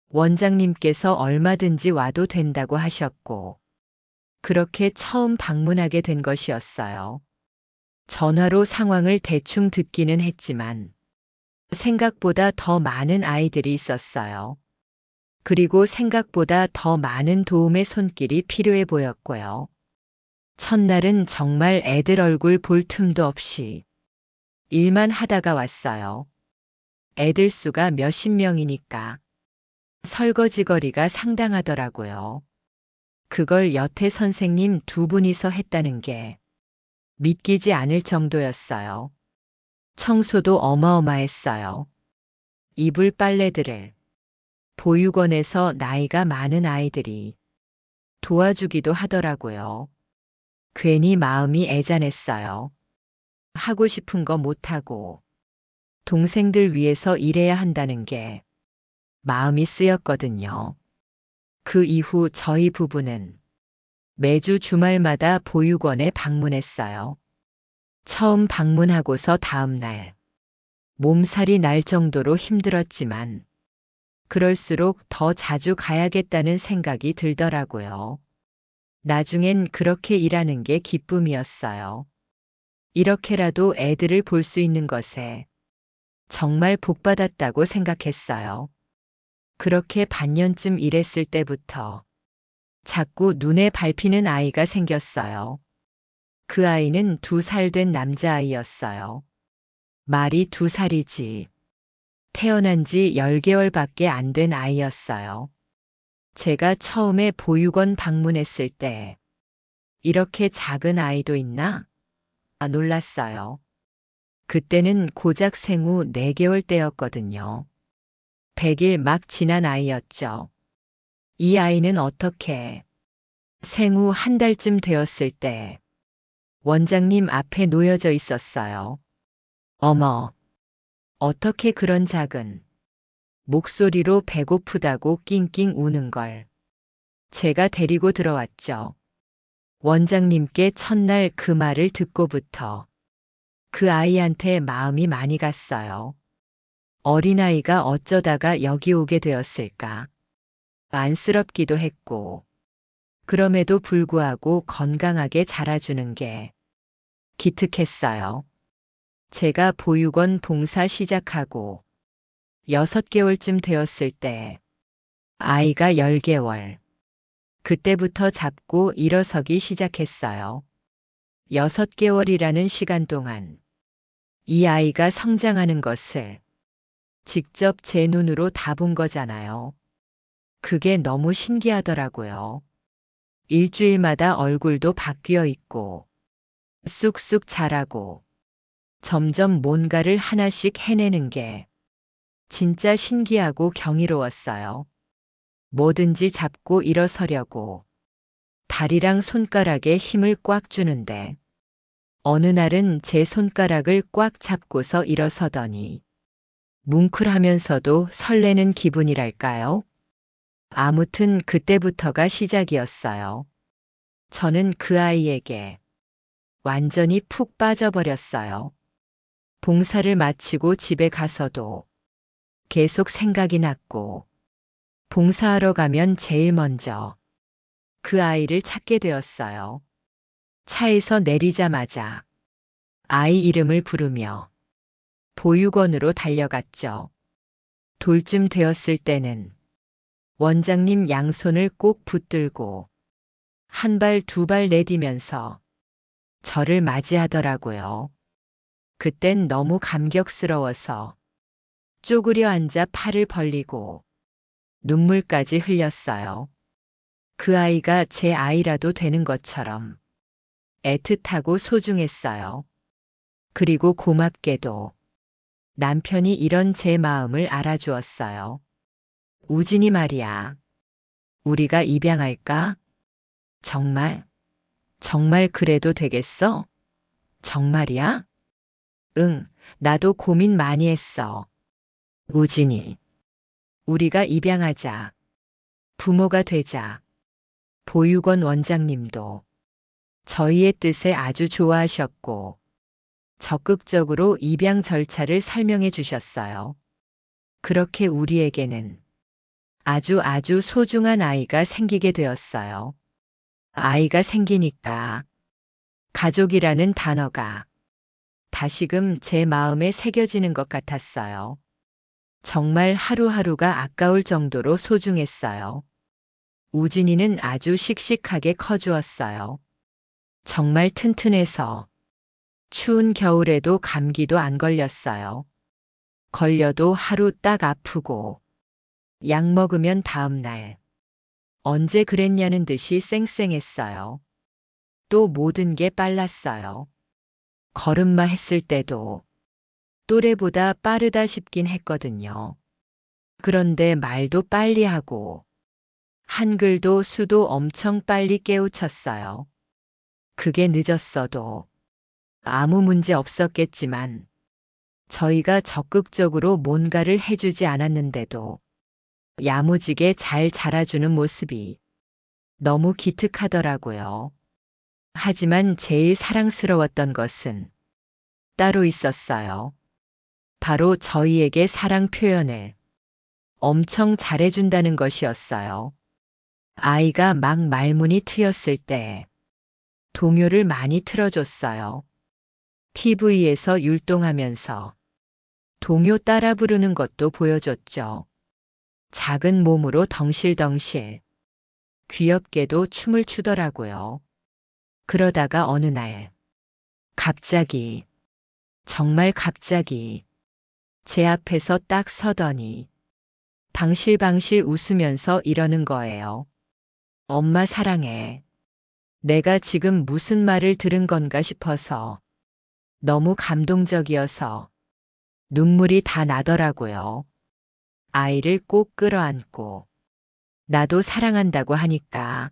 원장님께서 얼마든지 와도 된다고 하셨고 그렇게 처음 방문하게 된 것이었어요. 전화로 상황을 대충 듣기는 했지만 생각보다 더 많은 아이들이 있었어요. 그리고 생각보다 더 많은 도움의 손길이 필요해 보였고요. 첫날은 정말 애들 얼굴 볼 틈도 없이 일만 하다가 왔어요. 애들 수가 몇십 명이니까 설거지거리가 상당하더라고요. 그걸 여태 선생님 두 분이서 했다는 게 믿기지 않을 정도였어요. 청소도 어마어마했어요. 이불 빨래들을 보육원에서 나이가 많은 아이들이 도와주기도 하더라고요. 괜히 마음이 애잔했어요. 하고 싶은 거 못하고 동생들 위해서 일해야 한다는 게 마음이 쓰였거든요. 그 이후 저희 부부는 매주 주말마다 보육원에 방문했어요. 처음 방문하고서 다음 날 몸살이 날 정도로 힘들었지만 그럴수록 더 자주 가야겠다는 생각이 들더라고요. 나중엔 그렇게 일하는 게 기쁨이었어요. 이렇게라도 애들을 볼 수 있는 것에 정말 복받았다고 생각했어요. 그렇게 반년쯤 일했을 때부터 자꾸 눈에 밟히는 아이가 생겼어요. 그 아이는 2살 된 남자아이였어요. 말이 2살이지. 태어난 지 10개월밖에 안 된 아이였어요. 제가 처음에 보육원 방문했을 때 이렇게 작은 아이도 있나? 놀랐어요. 그때는 고작 생후 4개월 때였거든요. 100일 막 지난 아이였죠. 이 아이는 어떻게 생후 1달쯤 되었을 때 원장님 앞에 놓여져 있었어요. 어머, 어떻게 그런 작은 목소리로 배고프다고 낑낑 우는 걸. 제가 데리고 들어왔죠. 원장님께 첫날 그 말을 듣고부터 그 아이한테 마음이 많이 갔어요. 어린아이가 어쩌다가 여기 오게 되었을까? 안쓰럽기도 했고, 그럼에도 불구하고 건강하게 자라주는 게 기특했어요. 제가 보육원 봉사 시작하고 6개월쯤 되었을 때 아이가 10개월. 그때부터 잡고 일어서기 시작했어요. 6개월이라는 시간 동안 이 아이가 성장하는 것을 직접 제 눈으로 다 본 거잖아요. 그게 너무 신기하더라고요. 일주일마다 얼굴도 바뀌어 있고, 쑥쑥 자라고, 점점 뭔가를 하나씩 해내는 게 진짜 신기하고 경이로웠어요. 뭐든지 잡고 일어서려고 다리랑 손가락에 힘을 꽉 주는데, 어느 날은 제 손가락을 꽉 잡고서 일어서더니, 뭉클하면서도 설레는 기분이랄까요? 아무튼 그때부터가 시작이었어요. 저는 그 아이에게 완전히 푹 빠져버렸어요. 봉사를 마치고 집에 가서도 계속 생각이 났고, 봉사하러 가면 제일 먼저 그 아이를 찾게 되었어요. 차에서 내리자마자 아이 이름을 부르며 보육원으로 달려갔죠. 돌쯤 되었을 때는 원장님 양손을 꼭 붙들고 한 발 두 발 내디면서 저를 맞이하더라고요. 그땐 너무 감격스러워서 쪼그려 앉아 팔을 벌리고 눈물까지 흘렸어요. 그 아이가 제 아이라도 되는 것처럼 애틋하고 소중했어요. 그리고 고맙게도 남편이 이런 제 마음을 알아주었어요. 우진이 말이야. 우리가 입양할까? 정말? 정말 그래도 되겠어? 정말이야? 응, 나도 고민 많이 했어. 우진이. 우리가 입양하자. 부모가 되자. 보육원 원장님도 저희의 뜻에 아주 좋아하셨고, 적극적으로 입양 절차를 설명해 주셨어요. 그렇게 우리에게는 아주 소중한 아이가 생기게 되었어요. 아이가 생기니까 가족이라는 단어가 다시금 제 마음에 새겨지는 것 같았어요. 정말 하루하루가 아까울 정도로 소중했어요. 우진이는 아주 씩씩하게 커주었어요. 정말 튼튼해서 추운 겨울에도 감기도 안 걸렸어요. 걸려도 하루 딱 아프고 약 먹으면 다음 날 언제 그랬냐는 듯이 쌩쌩했어요. 또 모든 게 빨랐어요. 걸음마 했을 때도 또래보다 빠르다 싶긴 했거든요. 그런데 말도 빨리 하고 한글도 수도 엄청 빨리 깨우쳤어요. 그게 늦었어도 아무 문제 없었겠지만 저희가 적극적으로 뭔가를 해주지 않았는데도 야무지게 잘 자라주는 모습이 너무 기특하더라고요. 하지만 제일 사랑스러웠던 것은 따로 있었어요. 바로 저희에게 사랑 표현을 엄청 잘해준다는 것이었어요. 아이가 막 말문이 트였을 때 동요를 많이 틀어줬어요. TV에서 율동하면서 동요 따라 부르는 것도 보여줬죠. 작은 몸으로 덩실덩실 귀엽게도 춤을 추더라고요. 그러다가 어느 날 갑자기, 정말 갑자기 제 앞에서 딱 서더니 방실방실 웃으면서 이러는 거예요. 엄마 사랑해. 내가 지금 무슨 말을 들은 건가 싶어서 너무 감동적이어서 눈물이 다 나더라고요. 아이를 꼭 끌어안고 나도 사랑한다고 하니까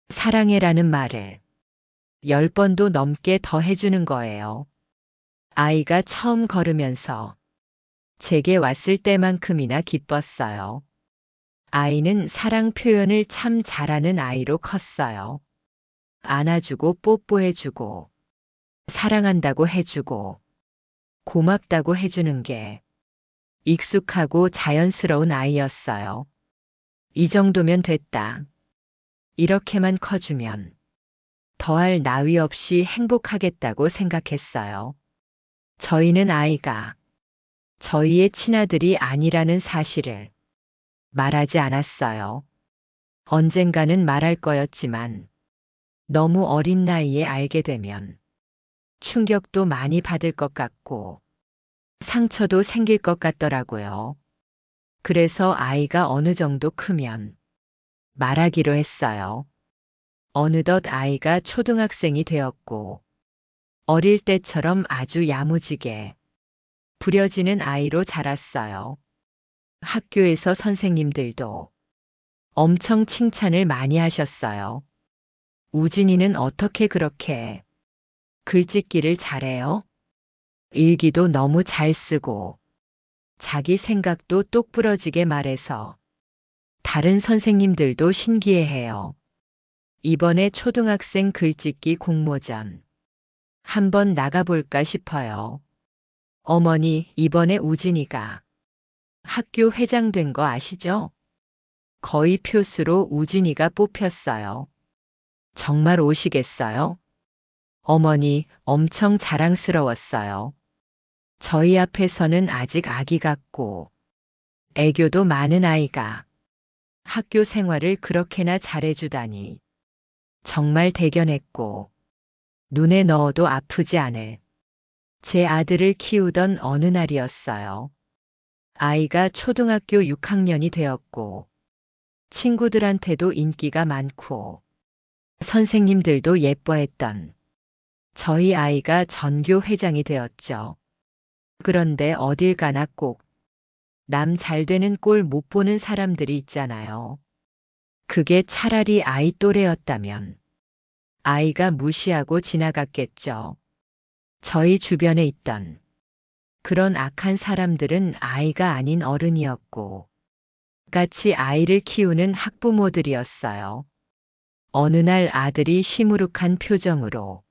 사랑해라는 말을 10번도 넘게 더 해주는 거예요. 아이가 처음 걸으면서 제게 왔을 때만큼이나 기뻤어요. 아이는 사랑 표현을 참 잘하는 아이로 컸어요. 안아주고 뽀뽀해주고 사랑한다고 해주고 고맙다고 해주는 게 익숙하고 자연스러운 아이였어요. 이 정도면 됐다. 이렇게만 커주면 더할 나위 없이 행복하겠다고 생각했어요. 저희는 아이가 저희의 친아들이 아니라는 사실을 말하지 않았어요. 언젠가는 말할 거였지만 너무 어린 나이에 알게 되면 충격도 많이 받을 것 같고 상처도 생길 것 같더라고요. 그래서 아이가 어느 정도 크면 말하기로 했어요. 어느덧 아이가 초등학생이 되었고 어릴 때처럼 아주 야무지게 부려지는 아이로 자랐어요. 학교에서 선생님들도 엄청 칭찬을 많이 하셨어요. 우진이는 어떻게 그렇게 글짓기를 잘해요? 일기도 너무 잘 쓰고 자기 생각도 똑부러지게 말해서 다른 선생님들도 신기해해요. 이번에 초등학생 글짓기 공모전 한번 나가볼까 싶어요. 어머니, 이번에 우진이가 학교 회장 된 거 아시죠? 거의 표수로 우진이가 뽑혔어요. 정말 오시겠어요? 어머니, 엄청 자랑스러웠어요. 저희 앞에서는 아직 아기 같고 애교도 많은 아이가 학교 생활을 그렇게나 잘해주다니 정말 대견했고 눈에 넣어도 아프지 않을 제 아들을 키우던 어느 날이었어요. 아이가 초등학교 6학년이 되었고 친구들한테도 인기가 많고 선생님들도 예뻐했던 저희 아이가 전교 회장이 되었죠. 그런데 어딜 가나 꼭 남 잘 되는 꼴 못 보는 사람들이 있잖아요. 그게 차라리 아이 또래였다면 아이가 무시하고 지나갔겠죠. 저희 주변에 있던 그런 악한 사람들은 아이가 아닌 어른이었고 같이 아이를 키우는 학부모들이었어요. 어느 날 아들이 시무룩한 표정으로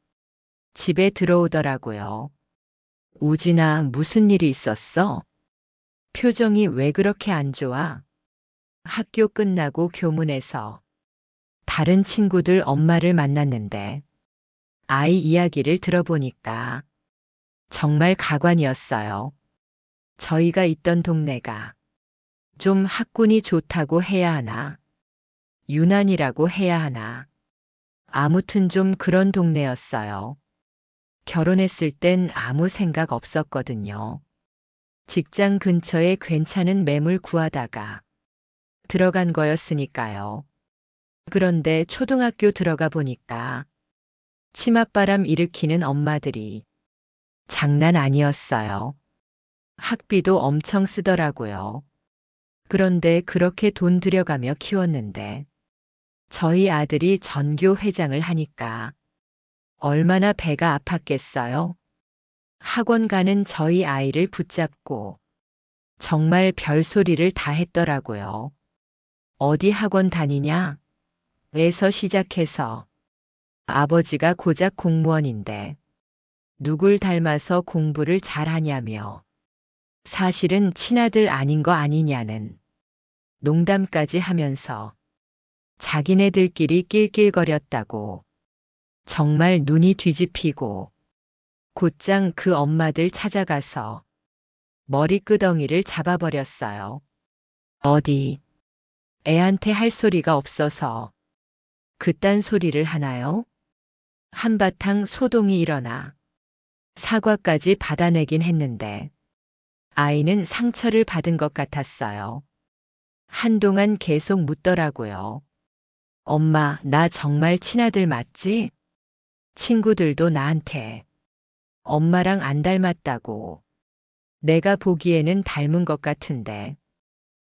집에 들어오더라고요. 우진아, 무슨 일이 있었어? 표정이 왜 그렇게 안 좋아? 학교 끝나고 교문에서 다른 친구들 엄마를 만났는데 아이 이야기를 들어보니까 정말 가관이었어요. 저희가 있던 동네가 좀 학군이 좋다고 해야 하나, 유난이라고 해야 하나, 아무튼 좀 그런 동네였어요. 결혼했을 땐 아무 생각 없었거든요. 직장 근처에 괜찮은 매물 구하다가 들어간 거였으니까요. 그런데 초등학교 들어가 보니까 치맛바람 일으키는 엄마들이 장난 아니었어요. 학비도 엄청 쓰더라고요. 그런데 그렇게 돈 들여가며 키웠는데 저희 아들이 전교 회장을 하니까 얼마나 배가 아팠겠어요? 학원 가는 저희 아이를 붙잡고 정말 별소리를 다 했더라고요. 어디 학원 다니냐? 에서 시작해서 아버지가 고작 공무원인데 누굴 닮아서 공부를 잘하냐며 사실은 친아들 아닌 거 아니냐는 농담까지 하면서 자기네들끼리 낄낄거렸다고 정말 눈이 뒤집히고 곧장 그 엄마들 찾아가서 머리끄덩이를 잡아버렸어요. 어디 애한테 할 소리가 없어서 그딴 소리를 하나요? 한바탕 소동이 일어나 사과까지 받아내긴 했는데 아이는 상처를 받은 것 같았어요. 한동안 계속 묻더라고요. 엄마, 나 정말 친아들 맞지? 친구들도 나한테 엄마랑 안 닮았다고. 내가 보기에는 닮은 것 같은데.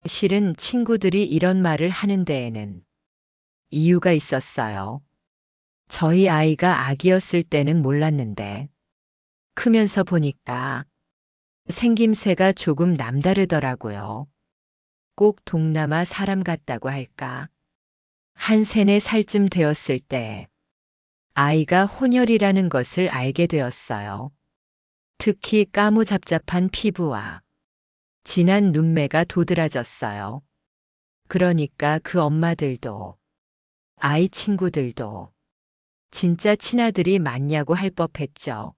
실은 친구들이 이런 말을 하는 데에는 이유가 있었어요. 저희 아이가 아기였을 때는 몰랐는데 크면서 보니까 생김새가 조금 남다르더라고요. 꼭 동남아 사람 같다고 할까. 한 3~4살쯤 되었을 때 아이가 혼혈이라는 것을 알게 되었어요. 특히 까무잡잡한 피부와 진한 눈매가 도드라졌어요. 그러니까 그 엄마들도 아이 친구들도 진짜 친아들이 맞냐고 할 법했죠.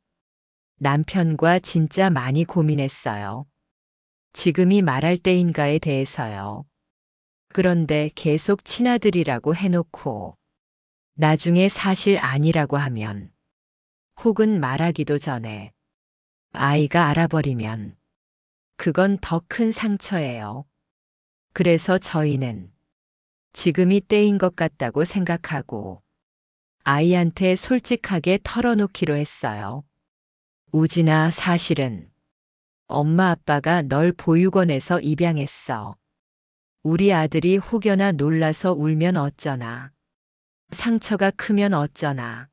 남편과 진짜 많이 고민했어요. 지금이 말할 때인가에 대해서요. 그런데 계속 친아들이라고 해놓고 나중에 사실 아니라고 하면 혹은 말하기도 전에 아이가 알아버리면 그건 더 큰 상처예요. 그래서 저희는 지금이 때인 것 같다고 생각하고 아이한테 솔직하게 털어놓기로 했어요. 우진아, 사실은 엄마 아빠가 널 보육원에서 입양했어. 우리 아들이 혹여나 놀라서 울면 어쩌나. 상처가 크면 어쩌나.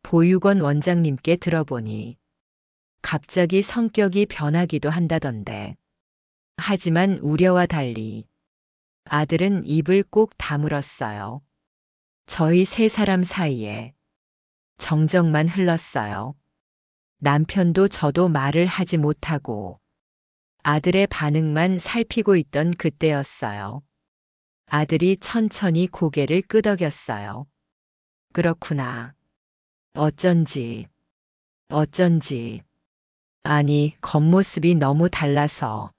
보육원 원장님께 들어보니 갑자기 성격이 변하기도 한다던데. 하지만 우려와 달리 아들은 입을 꼭 다물었어요. 저희 3사람 사이에 정적만 흘렀어요. 남편도 저도 말을 하지 못하고 아들의 반응만 살피고 있던 그때였어요. 아들이 천천히 고개를 끄덕였어요. 그렇구나. 어쩐지. 아니, 겉모습이 너무 달라서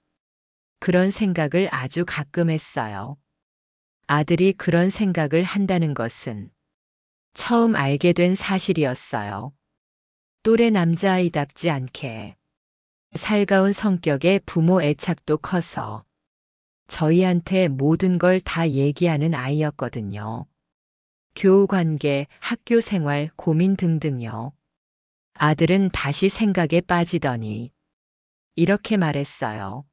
그런 생각을 아주 가끔 했어요. 아들이 그런 생각을 한다는 것은 처음 알게 된 사실이었어요. 또래 남자아이답지 않게 살가운 성격의 부모 애착도 커서 저희한테 모든 걸 다 얘기하는 아이였거든요. 교우 관계, 학교 생활, 고민 등등요. 아들은 다시 생각에 빠지더니 이렇게 말했어요.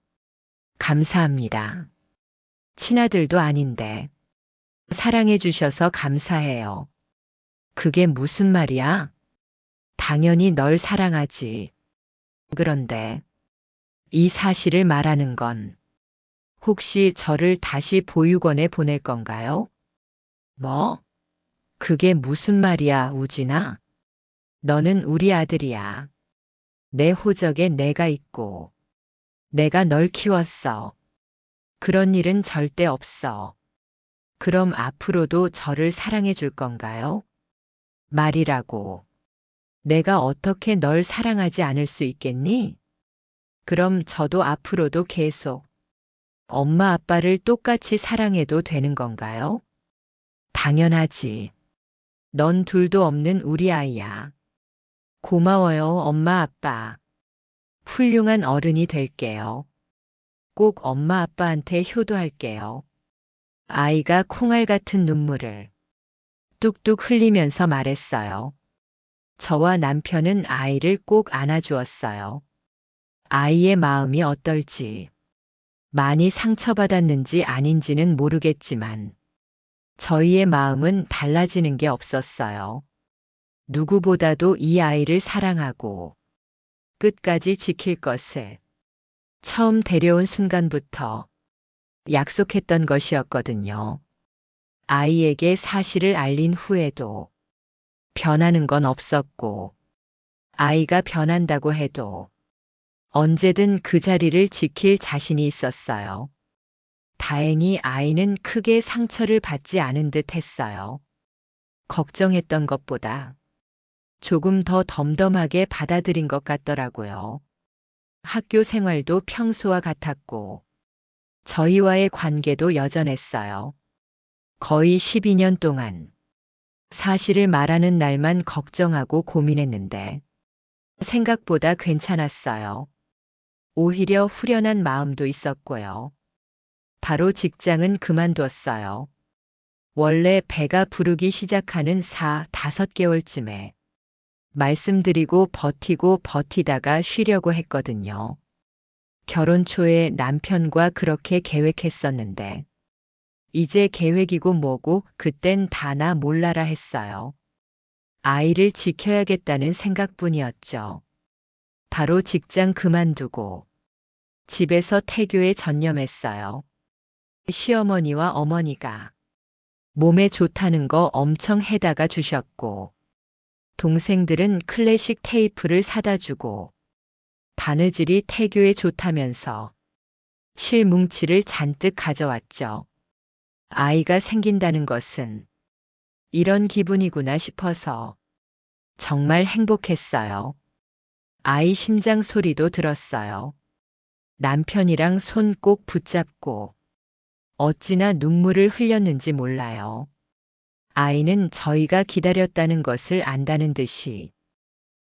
감사합니다. 친아들도 아닌데 사랑해 주셔서 감사해요. 그게 무슨 말이야? 당연히 널 사랑하지. 그런데 이 사실을 말하는 건 혹시 저를 다시 보육원에 보낼 건가요? 뭐? 그게 무슨 말이야, 우진아? 너는 우리 아들이야. 내 호적에 내가 있고 내가 널 키웠어. 그런 일은 절대 없어. 그럼 앞으로도 저를 사랑해 줄 건가요? 말이라고. 내가 어떻게 널 사랑하지 않을 수 있겠니? 그럼 저도 앞으로도 계속 엄마 아빠를 똑같이 사랑해도 되는 건가요? 당연하지. 넌 둘도 없는 우리 아이야. 고마워요, 엄마 아빠. 훌륭한 어른이 될게요. 꼭 엄마 아빠한테 효도할게요. 아이가 콩알 같은 눈물을 뚝뚝 흘리면서 말했어요. 저와 남편은 아이를 꼭 안아주었어요. 아이의 마음이 어떨지, 많이 상처받았는지 아닌지는 모르겠지만 저희의 마음은 달라지는 게 없었어요. 누구보다도 이 아이를 사랑하고 끝까지 지킬 것을 처음 데려온 순간부터 약속했던 것이었거든요. 아이에게 사실을 알린 후에도 변하는 건 없었고, 아이가 변한다고 해도 언제든 그 자리를 지킬 자신이 있었어요. 다행히 아이는 크게 상처를 받지 않은 듯 했어요. 걱정했던 것보다 조금 더 덤덤하게 받아들인 것 같더라고요. 학교 생활도 평소와 같았고, 저희와의 관계도 여전했어요. 거의 12년 동안 사실을 말하는 날만 걱정하고 고민했는데, 생각보다 괜찮았어요. 오히려 후련한 마음도 있었고요. 바로 직장은 그만뒀어요. 원래 배가 부르기 시작하는 5개월쯤에 말씀드리고 버티고 버티다가 쉬려고 했거든요. 결혼 초에 남편과 그렇게 계획했었는데, 이제 계획이고 뭐고 그땐 다나 몰라라 했어요. 아이를 지켜야겠다는 생각뿐이었죠. 바로 직장 그만두고 집에서 태교에 전념했어요. 시어머니와 어머니가 몸에 좋다는 거 엄청 해다가 주셨고, 동생들은 클래식 테이프를 사다 주고, 바느질이 태교에 좋다면서 실뭉치를 잔뜩 가져왔죠. 아이가 생긴다는 것은 이런 기분이구나 싶어서 정말 행복했어요. 아이 심장 소리도 들었어요. 남편이랑 손 꼭 붙잡고 어찌나 눈물을 흘렸는지 몰라요. 아이는 저희가 기다렸다는 것을 안다는 듯이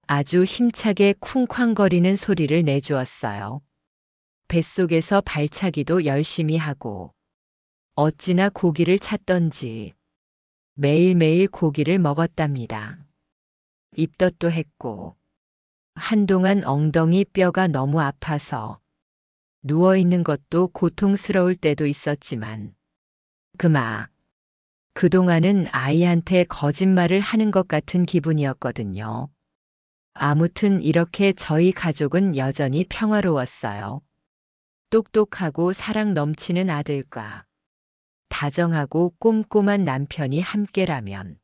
아주 힘차게 쿵쾅거리는 소리를 내주었어요. 뱃속에서 발차기도 열심히 하고 어찌나 고기를 찾던지 매일매일 고기를 먹었답니다. 입덧도 했고, 한동안 엉덩이 뼈가 너무 아파서 누워있는 것도 고통스러울 때도 있었지만, 그동안은 아이한테 거짓말을 하는 것 같은 기분이었거든요. 아무튼 이렇게 저희 가족은 여전히 평화로웠어요. 똑똑하고 사랑 넘치는 아들과 다정하고 꼼꼼한 남편이 함께라면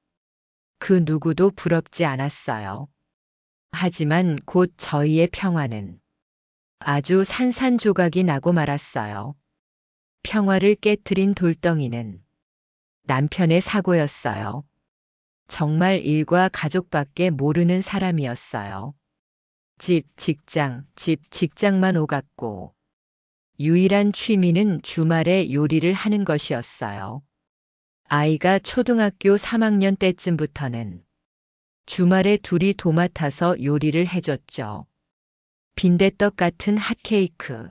그 누구도 부럽지 않았어요. 하지만 곧 저희의 평화는 아주 산산조각이 나고 말았어요. 평화를 깨트린 돌덩이는 남편의 사고였어요. 정말 일과 가족밖에 모르는 사람이었어요. 직장만 오갔고, 유일한 취미는 주말에 요리를 하는 것이었어요. 아이가 초등학교 3학년 때쯤부터는 주말에 둘이 도맡아서 요리를 해줬죠. 빈대떡 같은 핫케이크,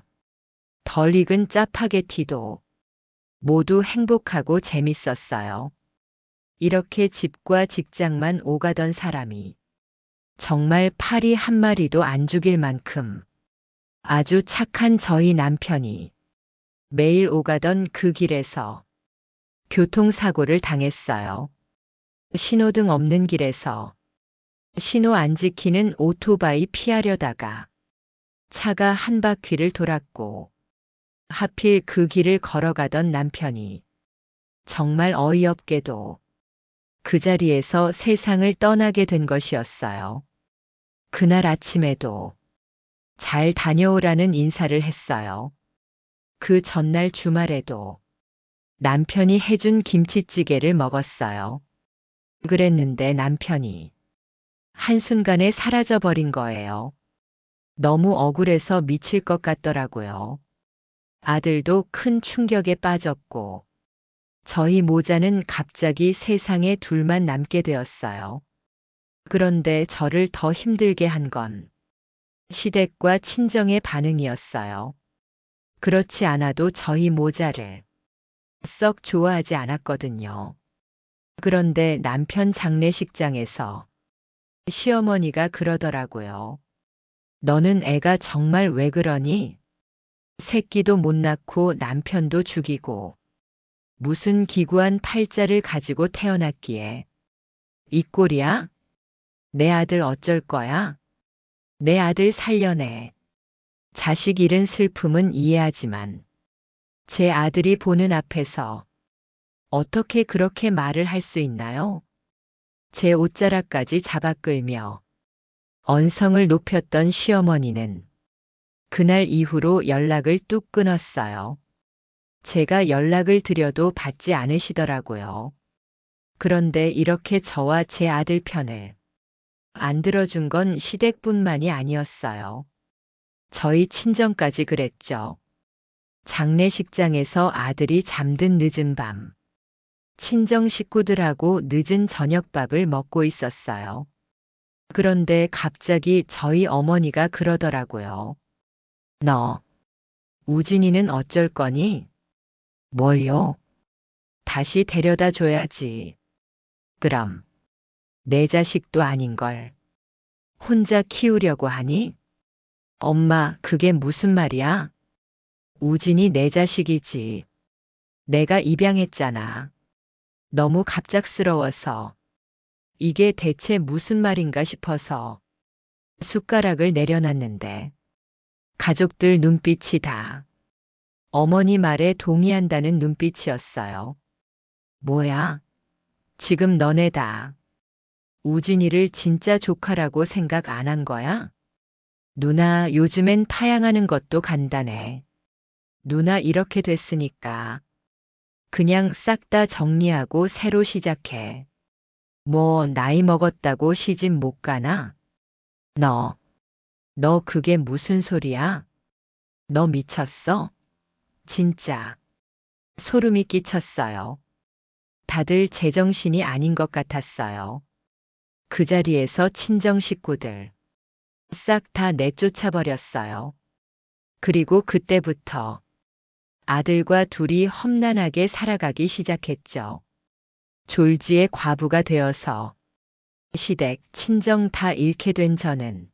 덜 익은 짜파게티도 모두 행복하고 재밌었어요. 이렇게 집과 직장만 오가던 사람이 정말 파리 한 마리도 안 죽일 만큼 아주 착한 저희 남편이 매일 오가던 그 길에서 교통사고를 당했어요. 신호등 없는 길에서 신호 안 지키는 오토바이 피하려다가 차가 한 바퀴를 돌았고, 하필 그 길을 걸어가던 남편이 정말 어이없게도 그 자리에서 세상을 떠나게 된 것이었어요. 그날 아침에도 잘 다녀오라는 인사를 했어요. 그 전날 주말에도 남편이 해준 김치찌개를 먹었어요. 그랬는데 남편이 한순간에 사라져버린 거예요. 너무 억울해서 미칠 것 같더라고요. 아들도 큰 충격에 빠졌고, 저희 모자는 갑자기 세상에 둘만 남게 되었어요. 그런데 저를 더 힘들게 한 건 시댁과 친정의 반응이었어요. 그렇지 않아도 저희 모자를 썩 좋아하지 않았거든요. 그런데 남편 장례식장에서 시어머니가 그러더라고요. 너는 애가 정말 왜 그러니? 새끼도 못 낳고 남편도 죽이고 무슨 기구한 팔자를 가지고 태어났기에 이 꼴이야? 내 아들 어쩔 거야? 내 아들 살려내. 자식 잃은 슬픔은 이해하지만 제 아들이 보는 앞에서 어떻게 그렇게 말을 할 수 있나요? 제 옷자락까지 잡아 끌며 언성을 높였던 시어머니는 그날 이후로 연락을 뚝 끊었어요. 제가 연락을 드려도 받지 않으시더라고요. 그런데 이렇게 저와 제 아들 편을 안 들어준 건 시댁뿐만이 아니었어요. 저희 친정까지 그랬죠. 장례식장에서 아들이 잠든 늦은 밤, 친정 식구들하고 늦은 저녁밥을 먹고 있었어요. 그런데 갑자기 저희 어머니가 그러더라고요. 너, 우진이는 어쩔 거니? 뭘요? 다시 데려다 줘야지. 그럼, 내 자식도 아닌걸. 혼자 키우려고 하니? 엄마, 그게 무슨 말이야? 우진이 내 자식이지. 내가 입양했잖아. 너무 갑작스러워서. 이게 대체 무슨 말인가 싶어서 숟가락을 내려놨는데 가족들 눈빛이 다 어머니 말에 동의한다는 눈빛이었어요. 뭐야? 지금 너네 다 우진이를 진짜 조카라고 생각 안 한 거야? 누나 요즘엔 파양하는 것도 간단해. 누나 이렇게 됐으니까 그냥 싹 다 정리하고 새로 시작해. 뭐 나이 먹었다고 시집 못 가나? 너 그게 무슨 소리야? 너 미쳤어? 진짜. 소름이 끼쳤어요. 다들 제정신이 아닌 것 같았어요. 그 자리에서 친정 식구들 싹 다 내쫓아버렸어요. 그리고 그때부터 아들과 둘이 험난하게 살아가기 시작했죠. 졸지의 과부가 되어서 시댁, 친정 다 잃게 된 저는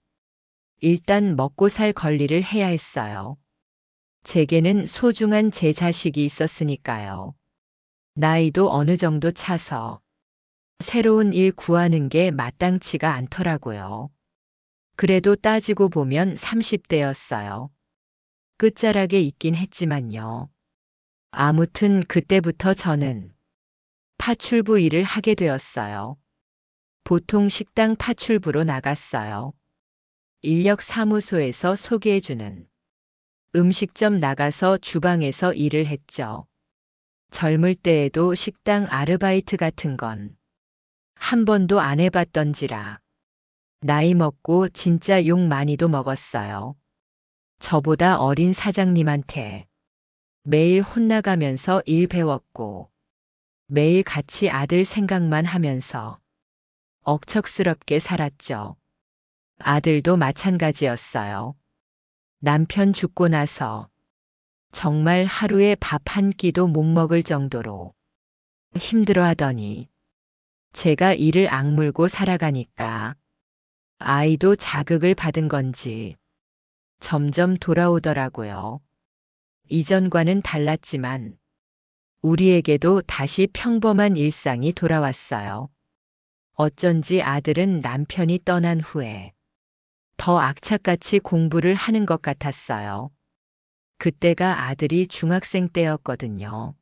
일단 먹고 살 권리를 해야 했어요. 제게는 소중한 제 자식이 있었으니까요. 나이도 어느 정도 차서 새로운 일 구하는 게 마땅치가 않더라고요. 그래도 따지고 보면 30대였어요. 끝자락에 있긴 했지만요. 아무튼 그때부터 저는 파출부 일을 하게 되었어요. 보통 식당 파출부로 나갔어요. 인력사무소에서 소개해주는 음식점 나가서 주방에서 일을 했죠. 젊을 때에도 식당 아르바이트 같은 건 한 번도 안 해봤던지라 나이 먹고 진짜 욕 많이도 먹었어요. 저보다 어린 사장님한테 매일 혼나가면서 일 배웠고 매일 같이 아들 생각만 하면서 억척스럽게 살았죠. 아들도 마찬가지였어요. 남편 죽고 나서 정말 하루에 밥 한 끼도 못 먹을 정도로 힘들어하더니 제가 이를 악물고 살아가니까 아이도 자극을 받은 건지 점점 돌아오더라고요. 이전과는 달랐지만 우리에게도 다시 평범한 일상이 돌아왔어요. 어쩐지 아들은 남편이 떠난 후에 더 악착같이 공부를 하는 것 같았어요. 그때가 아들이 중학생 때였거든요.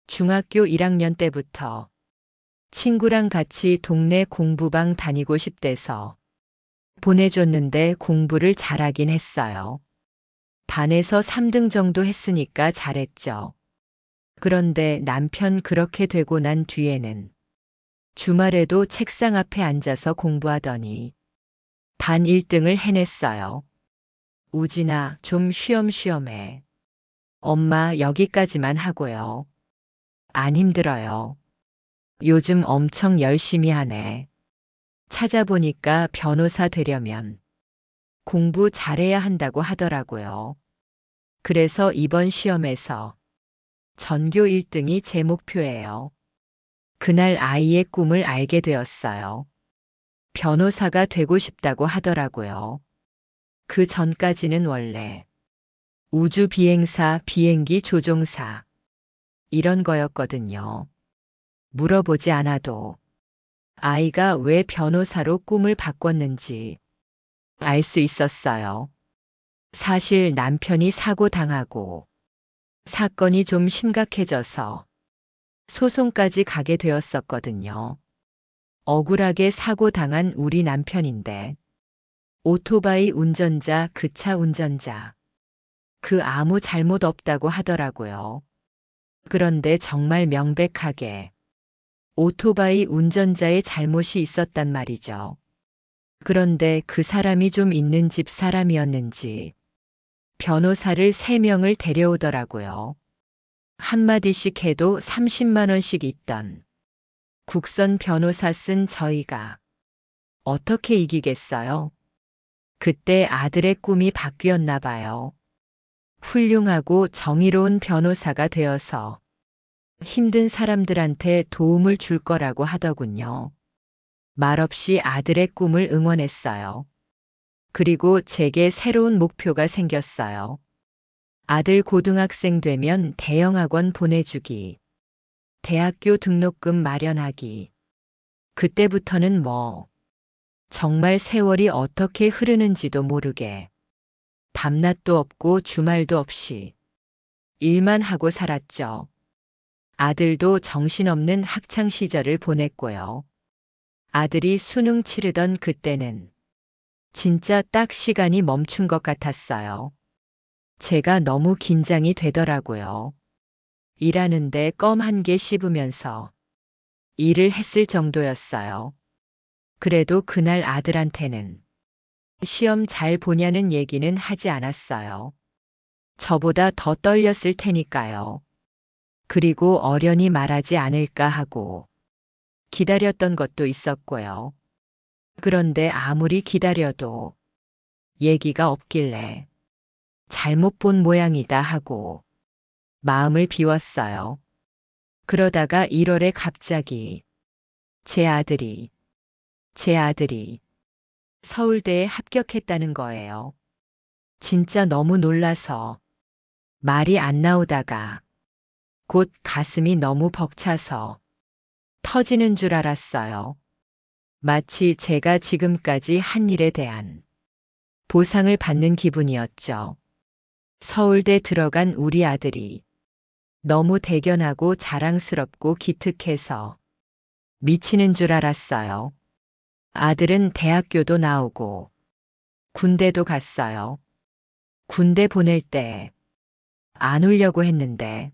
중학교 1학년 때부터 친구랑 같이 동네 공부방 다니고 싶대서 보내줬는데 공부를 잘하긴 했어요. 반에서 3등 정도 했으니까 잘했죠. 그런데 남편 그렇게 되고 난 뒤에는 주말에도 책상 앞에 앉아서 공부하더니 반 1등을 해냈어요. 우진아, 좀 쉬엄쉬엄 해. 엄마 여기까지만 하고요. 안 힘들어요. 요즘 엄청 열심히 하네. 찾아보니까 변호사 되려면 공부 잘해야 한다고 하더라고요. 그래서 이번 시험에서 전교 1등이 제 목표예요. 그날 아이의 꿈을 알게 되었어요. 변호사가 되고 싶다고 하더라고요. 그 전까지는 원래 우주 비행사, 비행기 조종사 이런 거였거든요. 물어보지 않아도 아이가 왜 변호사로 꿈을 바꿨는지 알 수 있었어요. 사실 남편이 사고 당하고 사건이 좀 심각해져서 소송까지 가게 되었었거든요. 억울하게 사고 당한 우리 남편인데, 오토바이 운전자, 그 차 운전자. 그 아무 잘못 없다고 하더라고요. 그런데 정말 명백하게 오토바이 운전자의 잘못이 있었단 말이죠. 그런데 그 사람이 좀 있는 집 사람이었는지 변호사를 3명을 데려오더라고요. 한마디씩 해도 30만 원씩 있던 국선 변호사 쓴 저희가 어떻게 이기겠어요? 그때 아들의 꿈이 바뀌었나 봐요. 훌륭하고 정의로운 변호사가 되어서 힘든 사람들한테 도움을 줄 거라고 하더군요. 말없이 아들의 꿈을 응원했어요. 그리고 제게 새로운 목표가 생겼어요. 아들 고등학생 되면 대형학원 보내주기, 대학교 등록금 마련하기. 그때부터는 정말 세월이 어떻게 흐르는지도 모르게 밤낮도 없고 주말도 없이 일만 하고 살았죠. 아들도 정신없는 학창 시절을 보냈고요. 아들이 수능 치르던 그때는 진짜 딱 시간이 멈춘 것 같았어요. 제가 너무 긴장이 되더라고요. 일하는데 껌 1개 씹으면서 일을 했을 정도였어요. 그래도 그날 아들한테는 시험 잘 보냐는 얘기는 하지 않았어요. 저보다 더 떨렸을 테니까요. 그리고 어련히 말하지 않을까 하고 기다렸던 것도 있었고요. 그런데 아무리 기다려도 얘기가 없길래 잘못 본 모양이다 하고 마음을 비웠어요. 그러다가 1월에 갑자기 제 아들이 서울대에 합격했다는 거예요. 진짜 너무 놀라서 말이 안 나오다가 곧 가슴이 너무 벅차서 터지는 줄 알았어요. 마치 제가 지금까지 한 일에 대한 보상을 받는 기분이었죠. 서울대 들어간 우리 아들이 너무 대견하고 자랑스럽고 기특해서 미치는 줄 알았어요. 아들은 대학교도 나오고 군대도 갔어요. 군대 보낼 때 안 울려고 했는데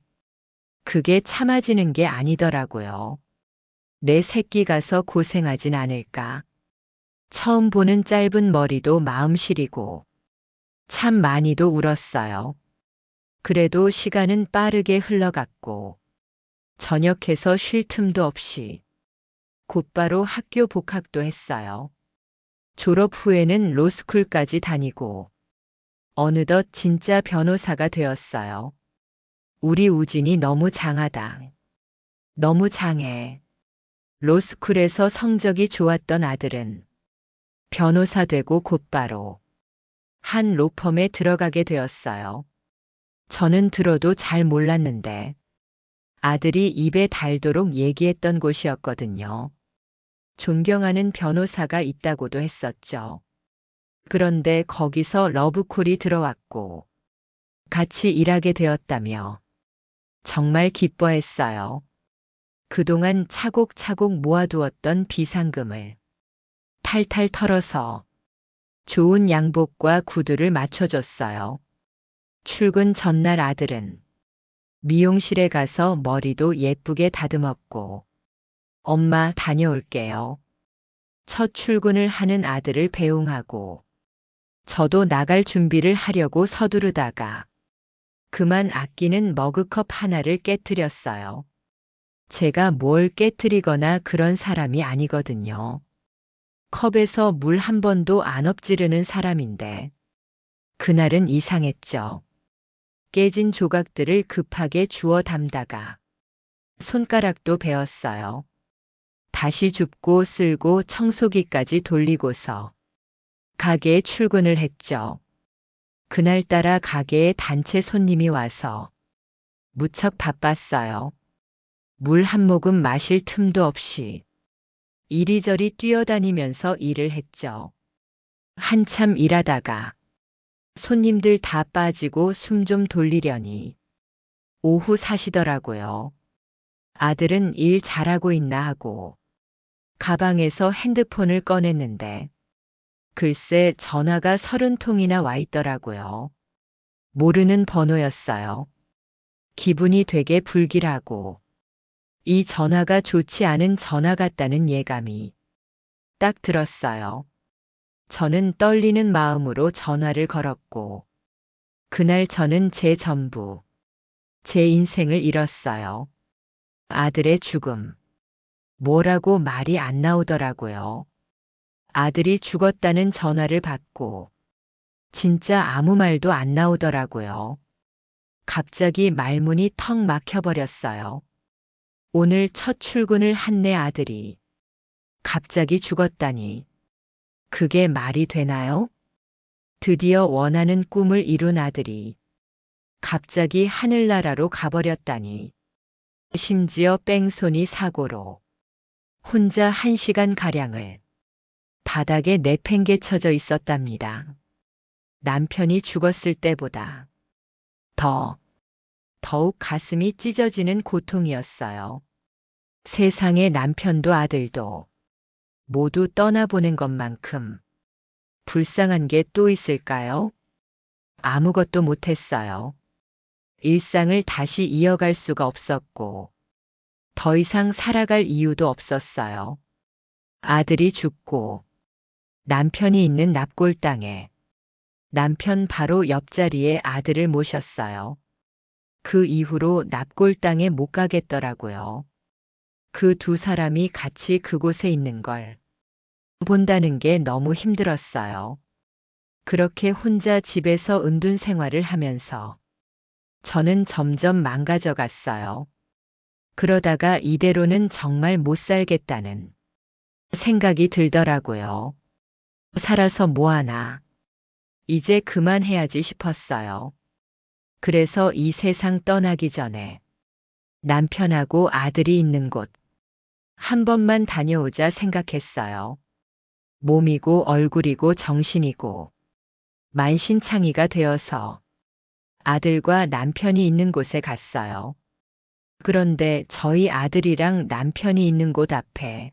그게 참아지는 게 아니더라고요. 내 새끼 가서 고생하진 않을까. 처음 보는 짧은 머리도 마음 시리고 참 많이도 울었어요. 그래도 시간은 빠르게 흘러갔고 전역해서 쉴 틈도 없이 곧바로 학교 복학도 했어요. 졸업 후에는 로스쿨까지 다니고 어느덧 진짜 변호사가 되었어요. 우리 우진이 너무 장하다. 너무 장해. 로스쿨에서 성적이 좋았던 아들은 변호사 되고 곧바로 한 로펌에 들어가게 되었어요. 저는 들어도 잘 몰랐는데 아들이 입에 달도록 얘기했던 곳이었거든요. 존경하는 변호사가 있다고도 했었죠. 그런데 거기서 러브콜이 들어왔고 같이 일하게 되었다며 정말 기뻐했어요. 그동안 차곡차곡 모아두었던 비상금을 탈탈 털어서 좋은 양복과 구두를 맞춰줬어요. 출근 전날 아들은 미용실에 가서 머리도 예쁘게 다듬었고 엄마 다녀올게요. 첫 출근을 하는 아들을 배웅하고 저도 나갈 준비를 하려고 서두르다가 그만 아끼는 머그컵 하나를 깨트렸어요. 제가 뭘 깨트리거나 그런 사람이 아니거든요. 컵에서 물 한 번도 안 엎지르는 사람인데 그날은 이상했죠. 깨진 조각들을 급하게 주워 담다가 손가락도 베었어요. 다시 줍고 쓸고 청소기까지 돌리고서 가게에 출근을 했죠. 그날따라 가게에 단체 손님이 와서 무척 바빴어요. 물 한 모금 마실 틈도 없이 이리저리 뛰어다니면서 일을 했죠. 한참 일하다가 손님들 다 빠지고 숨 좀 돌리려니 오후 4시더라고요. 아들은 일 잘하고 있나 하고 가방에서 핸드폰을 꺼냈는데 글쎄 전화가 30통이나 와 있더라고요. 모르는 번호였어요. 기분이 되게 불길하고 이 전화가 좋지 않은 전화 같다는 예감이 딱 들었어요. 저는 떨리는 마음으로 전화를 걸었고 그날 저는 제 전부, 제 인생을 잃었어요. 아들의 죽음. 뭐라고 말이 안 나오더라고요. 아들이 죽었다는 전화를 받고 진짜 아무 말도 안 나오더라고요. 갑자기 말문이 턱 막혀버렸어요. 오늘 첫 출근을 한 내 아들이 갑자기 죽었다니. 그게 말이 되나요? 드디어 원하는 꿈을 이룬 아들이 갑자기 하늘나라로 가버렸다니. 심지어 뺑소니 사고로 혼자 1시간가량을 바닥에 내팽개쳐져 있었답니다. 남편이 죽었을 때보다 더욱 가슴이 찢어지는 고통이었어요. 세상에 남편도 아들도 모두 떠나보낸 것만큼 불쌍한 게 또 있을까요? 아무것도 못했어요. 일상을 다시 이어갈 수가 없었고 더 이상 살아갈 이유도 없었어요. 아들이 죽고 남편이 있는 납골 땅에 남편 바로 옆자리에 아들을 모셨어요. 그 이후로 납골 땅에 못 가겠더라고요. 그 두 사람이 같이 그곳에 있는 걸 본다는 게 너무 힘들었어요. 그렇게 혼자 집에서 은둔 생활을 하면서 저는 점점 망가져 갔어요. 그러다가 이대로는 정말 못 살겠다는 생각이 들더라고요. 살아서 뭐하나. 이제 그만해야지 싶었어요. 그래서 이 세상 떠나기 전에 남편하고 아들이 있는 곳 한 번만 다녀오자 생각했어요. 몸이고 얼굴이고 정신이고 만신창이가 되어서 아들과 남편이 있는 곳에 갔어요. 그런데 저희 아들이랑 남편이 있는 곳 앞에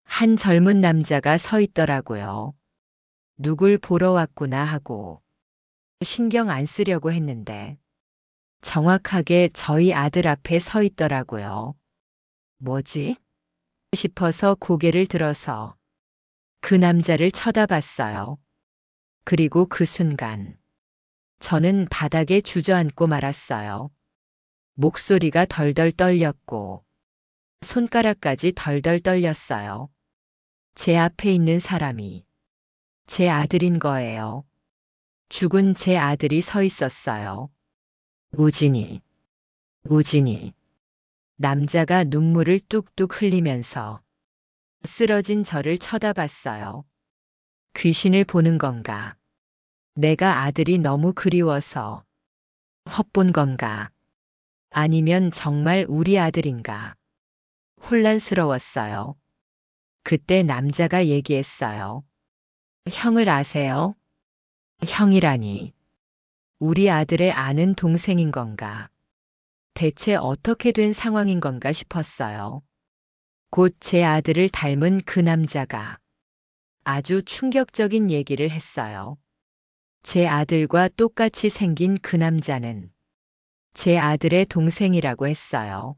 한 젊은 남자가 서 있더라고요. 누굴 보러 왔구나 하고 신경 안 쓰려고 했는데 정확하게 저희 아들 앞에 서 있더라고요. 뭐지? 싶어서 고개를 들어서 그 남자를 쳐다봤어요. 그리고 그 순간 저는 바닥에 주저앉고 말았어요. 목소리가 덜덜 떨렸고 손가락까지 덜덜 떨렸어요. 제 앞에 있는 사람이 제 아들인 거예요. 죽은 제 아들이 서 있었어요. 우진이, 우진이. 남자가 눈물을 뚝뚝 흘리면서 쓰러진 저를 쳐다봤어요. 귀신을 보는 건가? 내가 아들이 너무 그리워서 헛본 건가? 아니면 정말 우리 아들인가? 혼란스러웠어요. 그때 남자가 얘기했어요. 형을 아세요? 형이라니. 우리 아들의 아는 동생인 건가? 대체 어떻게 된 상황인 건가 싶었어요. 곧 제 아들을 닮은 그 남자가 아주 충격적인 얘기를 했어요. 제 아들과 똑같이 생긴 그 남자는 제 아들의 동생이라고 했어요.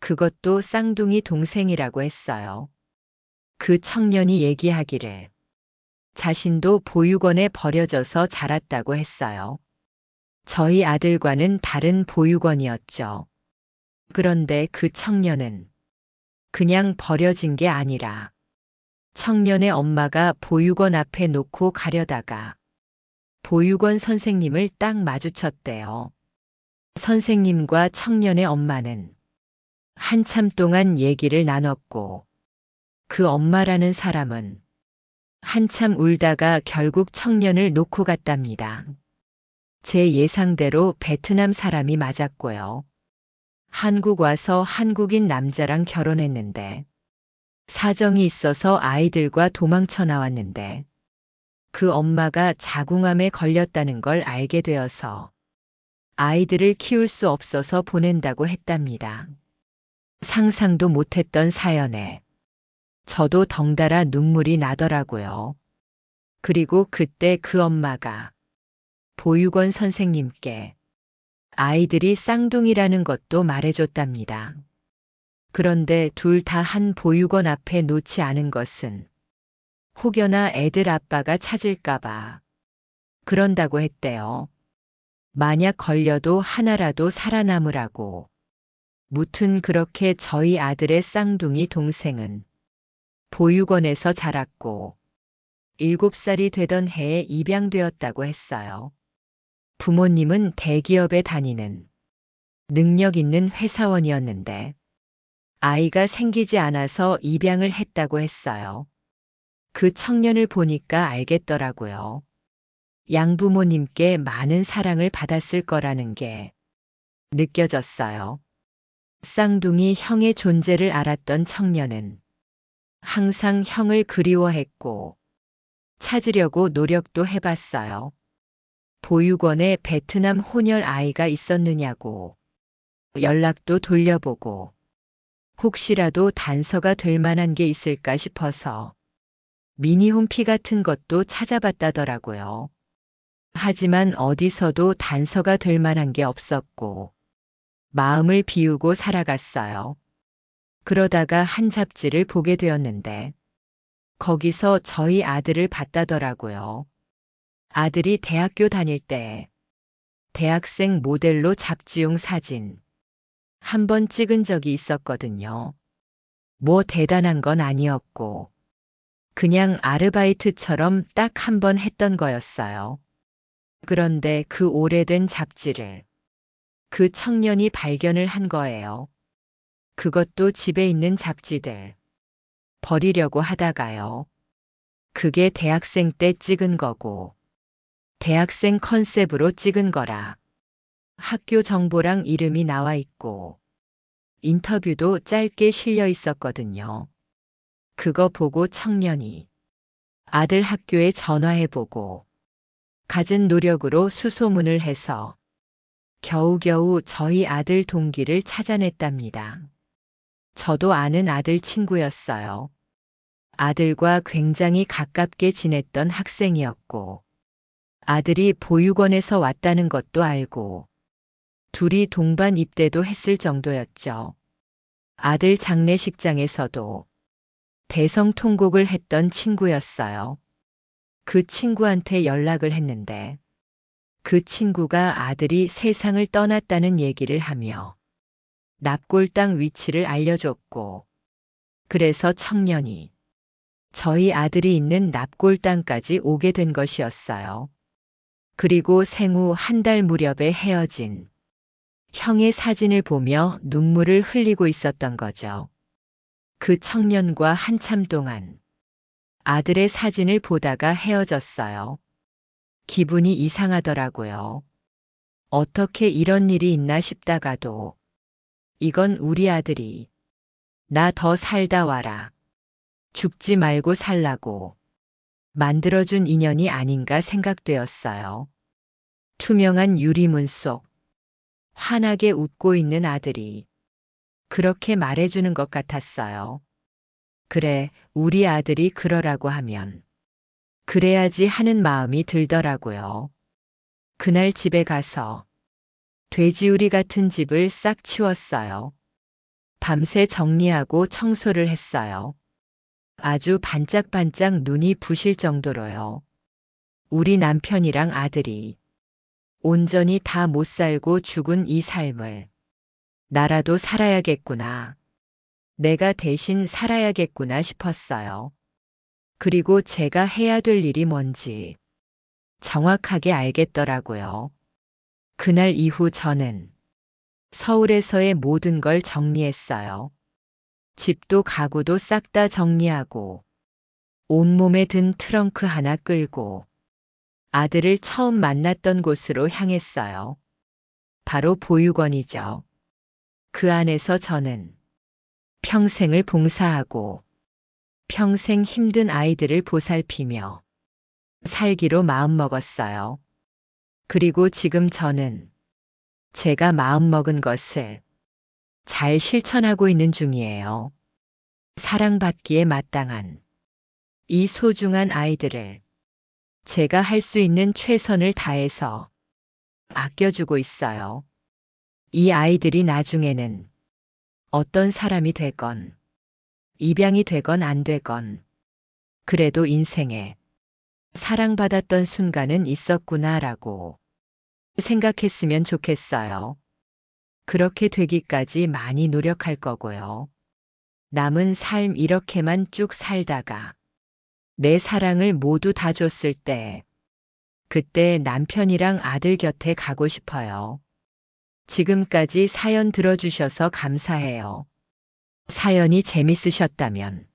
그것도 쌍둥이 동생이라고 했어요. 그 청년이 얘기하기를 자신도 보육원에 버려져서 자랐다고 했어요. 저희 아들과는 다른 보육원이었죠. 그런데 그 청년은 그냥 버려진 게 아니라 청년의 엄마가 보육원 앞에 놓고 가려다가 보육원 선생님을 딱 마주쳤대요. 선생님과 청년의 엄마는 한참 동안 얘기를 나눴고 그 엄마라는 사람은 한참 울다가 결국 청년을 놓고 갔답니다. 제 예상대로 베트남 사람이 맞았고요. 한국 와서 한국인 남자랑 결혼했는데 사정이 있어서 아이들과 도망쳐 나왔는데 그 엄마가 자궁암에 걸렸다는 걸 알게 되어서 아이들을 키울 수 없어서 보낸다고 했답니다. 상상도 못했던 사연에 저도 덩달아 눈물이 나더라고요. 그리고 그때 그 엄마가 보육원 선생님께 아이들이 쌍둥이라는 것도 말해줬답니다. 그런데 둘 다 한 보육원 앞에 놓지 않은 것은 혹여나 애들 아빠가 찾을까봐 그런다고 했대요. 만약 걸려도 하나라도 살아남으라고. 무튼 그렇게 저희 아들의 쌍둥이 동생은 보육원에서 자랐고 7살이 되던 해에 입양되었다고 했어요. 부모님은 대기업에 다니는 능력 있는 회사원이었는데 아이가 생기지 않아서 입양을 했다고 했어요. 그 청년을 보니까 알겠더라고요. 양부모님께 많은 사랑을 받았을 거라는 게 느껴졌어요. 쌍둥이 형의 존재를 알았던 청년은 항상 형을 그리워했고 찾으려고 노력도 해봤어요. 보육원에 베트남 혼혈 아이가 있었느냐고 연락도 돌려보고 혹시라도 단서가 될 만한 게 있을까 싶어서 미니홈피 같은 것도 찾아봤다더라고요. 하지만 어디서도 단서가 될 만한 게 없었고 마음을 비우고 살아갔어요. 그러다가 한 잡지를 보게 되었는데 거기서 저희 아들을 봤다더라고요. 아들이 대학교 다닐 때 대학생 모델로 잡지용 사진 한 번 찍은 적이 있었거든요. 뭐 대단한 건 아니었고 그냥 아르바이트처럼 딱 한 번 했던 거였어요. 그런데 그 오래된 잡지를 그 청년이 발견을 한 거예요. 그것도 집에 있는 잡지들 버리려고 하다가요. 그게 대학생 때 찍은 거고 대학생 컨셉으로 찍은 거라 학교 정보랑 이름이 나와 있고 인터뷰도 짧게 실려 있었거든요. 그거 보고 청년이 아들 학교에 전화해보고 갖은 노력으로 수소문을 해서 겨우겨우 저희 아들 동기를 찾아냈답니다. 저도 아는 아들 친구였어요. 아들과 굉장히 가깝게 지냈던 학생이었고 아들이 보육원에서 왔다는 것도 알고 둘이 동반 입대도 했을 정도였죠. 아들 장례식장에서도 대성통곡을 했던 친구였어요. 그 친구한테 연락을 했는데 그 친구가 아들이 세상을 떠났다는 얘기를 하며 납골당 위치를 알려줬고 그래서 청년이 저희 아들이 있는 납골당까지 오게 된 것이었어요. 그리고 생후 한 달 무렵에 헤어진 형의 사진을 보며 눈물을 흘리고 있었던 거죠. 그 청년과 한참 동안 아들의 사진을 보다가 헤어졌어요. 기분이 이상하더라고요. 어떻게 이런 일이 있나 싶다가도 이건 우리 아들이 나 더 살다 와라. 죽지 말고 살라고 만들어준 인연이 아닌가 생각되었어요. 투명한 유리문 속 환하게 웃고 있는 아들이 그렇게 말해주는 것 같았어요. 그래, 우리 아들이 그러라고 하면 그래야지 하는 마음이 들더라고요. 그날 집에 가서 돼지우리 같은 집을 싹 치웠어요. 밤새 정리하고 청소를 했어요. 아주 반짝반짝 눈이 부실 정도로요. 우리 남편이랑 아들이 온전히 다 못 살고 죽은 이 삶을 나라도 살아야겠구나. 내가 대신 살아야겠구나 싶었어요. 그리고 제가 해야 될 일이 뭔지 정확하게 알겠더라고요. 그날 이후 저는 서울에서의 모든 걸 정리했어요. 집도 가구도 싹 다 정리하고 온몸에 든 트렁크 하나 끌고 아들을 처음 만났던 곳으로 향했어요. 바로 보육원이죠. 그 안에서 저는 평생을 봉사하고 평생 힘든 아이들을 보살피며 살기로 마음먹었어요. 그리고 지금 저는 제가 마음먹은 것을 잘 실천하고 있는 중이에요. 사랑받기에 마땅한 이 소중한 아이들을 제가 할 수 있는 최선을 다해서 아껴주고 있어요. 이 아이들이 나중에는 어떤 사람이 되건, 입양이 되건 안 되건, 그래도 인생에 사랑받았던 순간은 있었구나라고 생각했으면 좋겠어요. 그렇게 되기까지 많이 노력할 거고요. 남은 삶 이렇게만 쭉 살다가 내 사랑을 모두 다 줬을 때, 그때 남편이랑 아들 곁에 가고 싶어요. 지금까지 사연 들어주셔서 감사해요. 사연이 재밌으셨다면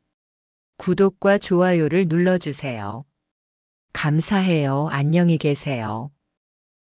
구독과 좋아요를 눌러주세요. 감사해요. 안녕히 계세요.